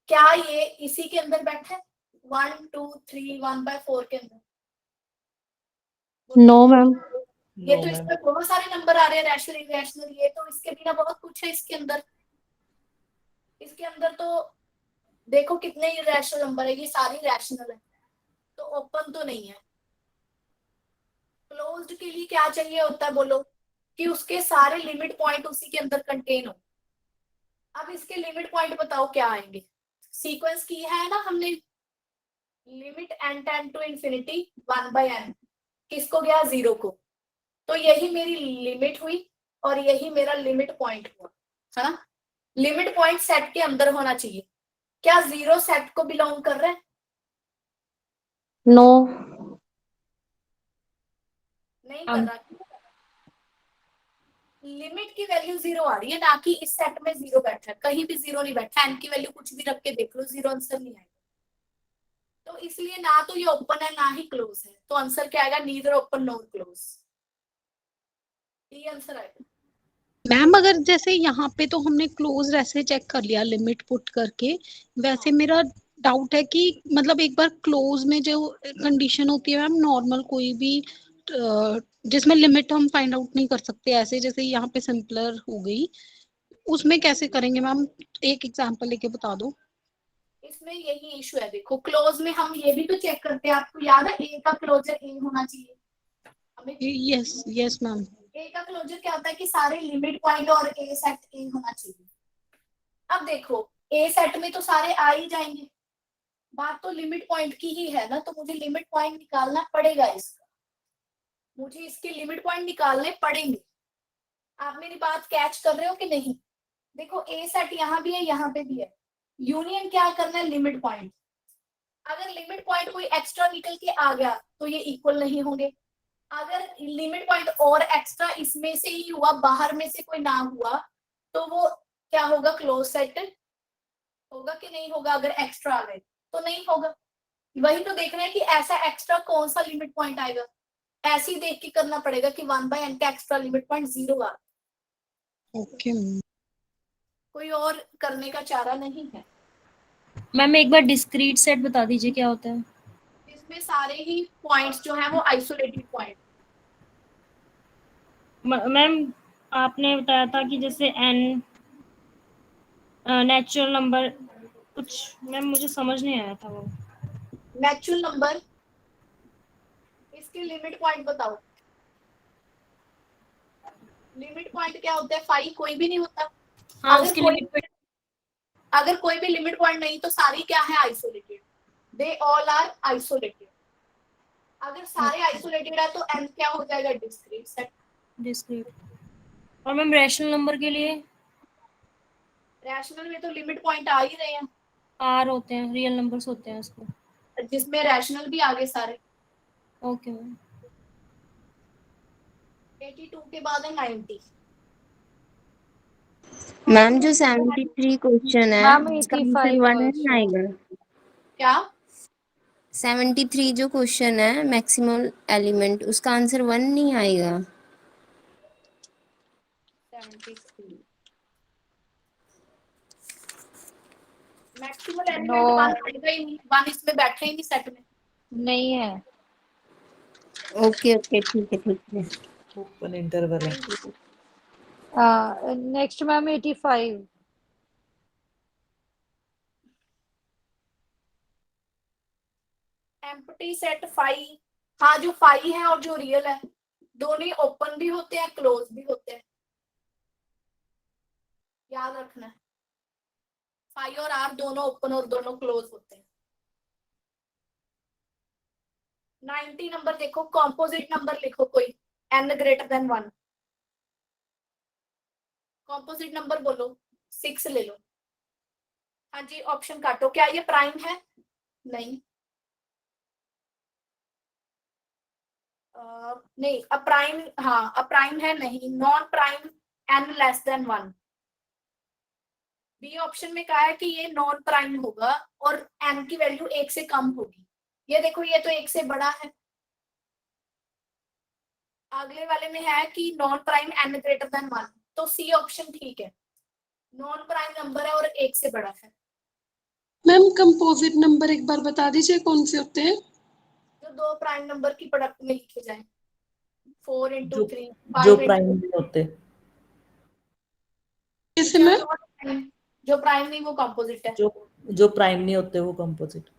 S2: क्या ये इसी के अंदर बैठा है 1 2 3 1/4 के अंदर।
S10: नो मैम
S2: ये तो इसमें बहुत सारे नंबर आ रहे हैं, रैशनल इरेशनल, ये तो इसके बिना बहुत कुछ है इसके अंदर। इसके अंदर तो देखो कितने इरेशनल नंबर है, ये सारी रैशनल है, तो ओपन तो नहीं है। क्लोज्ड के लिए क्या चाहिए होता है बोलो, कि उसके सारे लिमिट पॉइंट उसी के अंदर कंटेन हो। अब इसके लिमिट पॉइंट बताओ क्या आएंगे, सीक्वेंस की है ना हमने, limit n tend to infinity 1/n, किसको गया 0 को, तो यही मेरी लिमिट हुई और यही मेरा लिमिट पॉइंट हुआ, है ना। लिमिट पॉइंट सेट के अंदर होना चाहिए, क्या 0 सेट को बिलोंग कर रहा है,
S10: नो
S2: नहीं कर रहा। लिमिट की वैल्यू 0 आ रही है, ना कि इस सेट में 0 बैठा है, कहीं भी 0 नहीं बैठा, n की वैल्यू कुछ भी रख के देख लो 0 आंसर नहीं आएगा। तो इसलिए ना तो ये ओपन है ना ही क्लोज है, तो आंसर क्या आएगा, नीदर ओपन नॉर क्लोज, ये आंसर आएगा।
S6: मैम अगर जैसे यहाँ पे तो हमने क्लोज ऐसे चेक कर लिया लिमिट पुट करके, वैसे मेरा डाउट है कि मतलब एक बार क्लोज में जो कंडीशन होती है मैम, नॉर्मल कोई भी जिसमें लिमिट हम फाइंड आउट नहीं कर सकते, ऐसे जैसे यहाँ पे सिंपलर हो गई, उसमें कैसे करेंगे मैम, एक एग्जांपल लेके बता दो।
S2: इसमें यही इशू है, देखो क्लोज में हम ये भी तो चेक करते हैं, आपको याद है ए का क्लोजर ए होना चाहिए हमें।
S6: Yes yes ma'am.
S2: ए का क्लोजर क्या होता है कि सारे लिमिट पॉइंट और ए सेट ए होना चाहिए। अब देखो ए सेट में तो सारे आ ही जाएंगे, बात तो लिमिट पॉइंट की ही है ना, तो मुझे लिमिट पॉइंट निकालना पड़ेगा इसका, मुझे इसके लिमिट पॉइंट निकालने पड़ेंगे। आप मेरी बात कैच कर रहे हो कि नहीं। देखो ए सेट यहाँ भी है यहाँ पे भी है, यूनियन क्या करना है, लिमिट पॉइंट। अगर लिमिट पॉइंट कोई एक्स्ट्रा निकल के आ गया तो ये इक्वल नहीं होंगे, अगर लिमिट पॉइंट और एक्स्ट्रा इसमें से ही हुआ, बाहर में से कोई ना हुआ, तो वो क्या होगा, क्लोज सेट होगा कि नहीं होगा। अगर एक्स्ट्रा आ गए तो नहीं होगा, वही तो देखना है कि ऐसा एक्स्ट्रा कौन सा लिमिट पॉइंट आएगा। ऐसे ही देख के करना पड़ेगा कि 1/n का एक्स्ट्रा लिमिट पॉइंट 0 आ,
S6: ओके मैम।
S2: कोई और करने का चारा नहीं है।
S8: मैम एक बार डिस्क्रीट सेट बता दीजिए क्या होता है।
S2: इसमें सारे ही पॉइंट्स जो है वो आइसोलेटेड पॉइंट।
S8: मैम आपने बताया था कि जैसे n नेचुरल नंबर कुछ, मैम मुझे समझ नहीं आया था वो।
S2: नेचुरल नंबर, इसके लिमिट पॉइंट बताओ। लिमिट पॉइंट क्या होता है? 5 कोई भी नहीं होता।
S8: हाँ,
S2: अगर
S8: उसकी
S2: कोई
S8: लिमिट
S2: अगर कोई भी लिमिट पॉइंट नहीं तो सारी क्या है? Isolated. They all are isolated. अगर सारे आइसोलेटेड है तो n क्या हो जाएगा? Discrete set.
S8: डिस्क्रीट। और मैम रैशनल नंबर के लिए
S2: रैशनल में तो लिमिट पॉइंट आ ही रहे हैं,
S8: आर होते हैं, रियल नंबर्स होते हैं उसको।
S2: जिसमें रैशनल भी आगे सारे।
S8: Okay ma'am.
S2: 82 के बाद है 90।
S15: मैम जो 73 क्वेश्चन है
S16: मैम
S15: उसका
S16: 85
S15: आंसर 1 नहीं
S16: also।
S15: आएगा।
S2: क्या?
S15: 73 जो क्वेश्चन है मैक्सिमम एलिमेंट, उसका आंसर 1 नहीं आएगा।
S2: 73 मैक्सिमम एलिमेंट
S16: नो
S2: 1 आएगा ही नहीं, 1 इसमें बैठे ही नहीं सेट में।
S16: नहीं है।
S15: ओके ओके ठीक है।
S3: ओपन इंटरवल है।
S16: Next ma'am 85।
S2: Empty set 5। हाँ, जो 5 है और जो रियल है दोनों ही ओपन भी होते हैं, क्लोज भी होते हैं, याद रखना है। 5 और R दोनों ओपन और दोनों क्लोज होते हैं। 90 नंबर देखो, कॉम्पोजिट नंबर लिखो कोई n greater than 1। Composite number बोलो, 6 ले लो। हाँ जी, ऑप्शन काटो। क्या ये प्राइम है? नहीं। नहीं, अप्राइम। हाँ, अप्राइम है नहीं। Non prime n less than 1। B option में कहा है कि ये नॉन प्राइम होगा और n की वैल्यू 1 से कम होगी। ये देखो, ये तो 1 से बड़ा है। अगले वाले में है कि non prime n greater than 1, तो सी ऑप्शन ठीक है। नॉन प्राइम नंबर है और 1 से बड़ा है।
S9: मैम कंपोजिट नंबर एक बार बता दीजिए कौन से होते हैं?
S2: जो दो प्राइम नंबर की प्रोडक्ट में लिखे जाए। 4 into 3,
S3: जो
S2: 5
S3: प्राइम
S2: into
S3: नहीं होते।
S9: कैसे मैम?
S2: जो प्राइम नहीं वो कंपोजिट है।
S3: जो प्राइम नहीं होते वो कंपोजिट।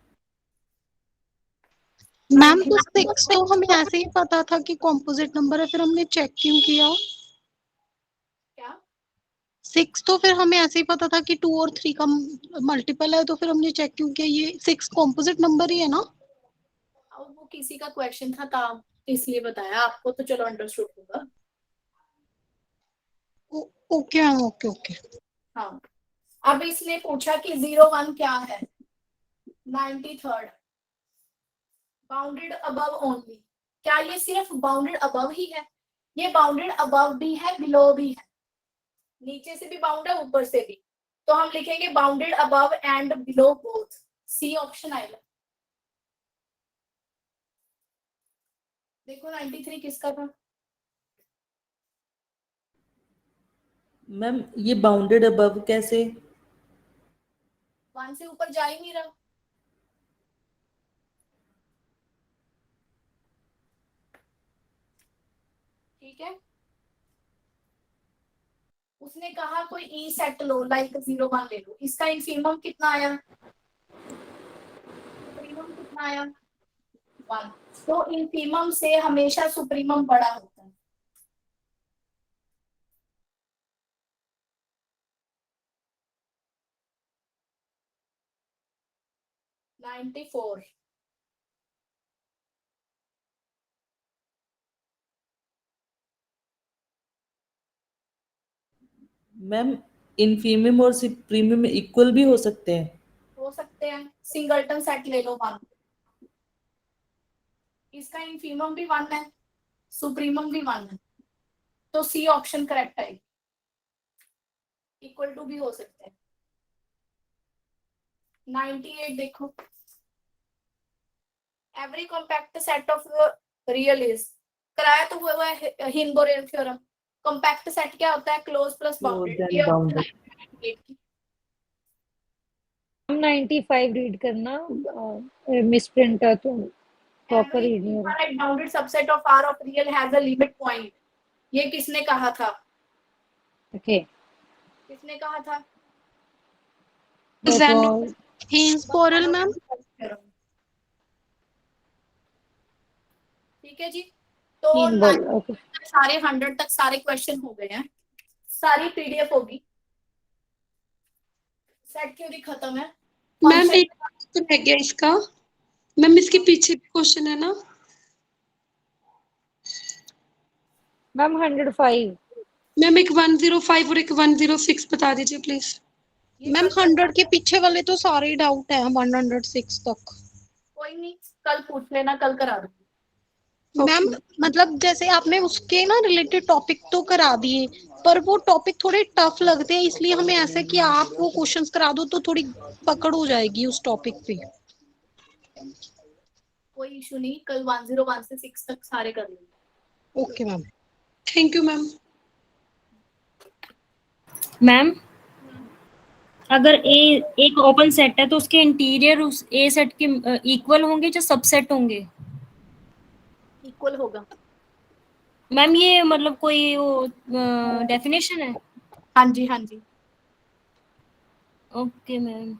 S6: मैम तो 6 तो हमें ऐसे ही पता था कि कॉम्पोजिट नंबर है, फिर हमने चेक क्यों किया?
S2: क्या?
S6: 6 तो फिर हमें ऐसे ही पता था कि 2 और 3 का मल्टीपल है, तो फिर हमने चेक क्यों किया? ये 6 कॉम्पोजिट नंबर ही है ना?
S2: अब वो किसी का क्वेश्चन था इसलिए बताया आपको, तो चलो अंडरस्टूड होगा।
S6: Okay ma'am, okay okay.
S2: हाँ, अब इसने पूछा कि 01 क्या है? 93rd bounded above only. क्या ये सिर्फ बाउंडेड अबव ही है? ये बाउंडेड अबव भी है, बिलो भी है। नीचे से भी बाउंड है, ऊपर से भी। तो हम लिखेंगे bounded above and below both. C option आएगा। देखो 93 किसका था?
S3: मैम ये बाउंडेड अबव कैसे?
S2: 1 से ऊपर जा ही नहीं रहा। ठीक है, उसने कहा कोई ई सेट लो, लाइक 01 ले लो। इसका इंफीमम कितना आया? सुप्रीमम कितना आया? 1। तो इंफीमम से हमेशा सुप्रीमम बड़ा होता है। नाइन्टी 94।
S3: मैम इनफीमियम और सुप्रीमियम इक्वल भी हो सकते हैं?
S2: हो सकते हैं। सिंगलटन सेट ले लो 1। इसका इंफीमम भी 1 है, सुप्रीमम भी 1 है, तो सी ऑप्शन करेक्ट है। इक्वल टू भी हो सकते हैं। 98 देखो, every compact set of real is कराया तो वो है हिंबोरेल थ्योरम। कॉम्पैक्ट सेट क्या होता है? Close plus bounded.
S16: 95 रीड करना, मिस प्रिंट है तो प्रॉपर रीड नहीं हो रहा।
S2: Infinite bounded subset of R of real has a limit point। ये किसने कहा था?
S16: ओके,
S2: किसने कहा था?
S6: हिंसबोरेल मैम।
S2: ठीक है जी। तो
S16: ओके,
S2: सारे 100 तक सारे क्वेश्चन हो गए हैं, सारी पीडीएफ होगी। सेट थ्योरी खत्म है।
S9: मैम एक तो रह गया इसका, मैम इसके पीछे भी क्वेश्चन है ना
S16: मैम 105।
S9: मैम एक 105 और एक 106 बता दीजिए प्लीज।
S6: मैम 100 के पीछे वाले तो सारे डाउट है 106 तक।
S2: कोई नहीं, कल पूछ लेना, कल करा दूंगी।
S6: मैम मतलब जैसे आपने उसके ना रिलेटेड टॉपिक तो करा दिए, पर वो टॉपिक थोड़े टफ लगते हैं, इसलिए हमें ऐसा कि आप वो क्वेश्चंस करा दो तो थोड़ी पकड़ हो जाएगी उस टॉपिक पे।
S2: कोई इशू नहीं, कल 101 से 6 तक सारे कर लेंगे।
S6: Okay ma'am,
S9: thank you ma'am.
S8: Ma'am अगर ए एक ओपन सेट है तो उसके इंटीरियर उस ए सेट के इक्वल होंगे जो सबसेट होंगे?
S2: इक्वल होगा
S8: मैम, ये मतलब कोई वो डेफिनेशन है?
S2: हाँ जी, हाँ जी।
S8: Okay ma'am.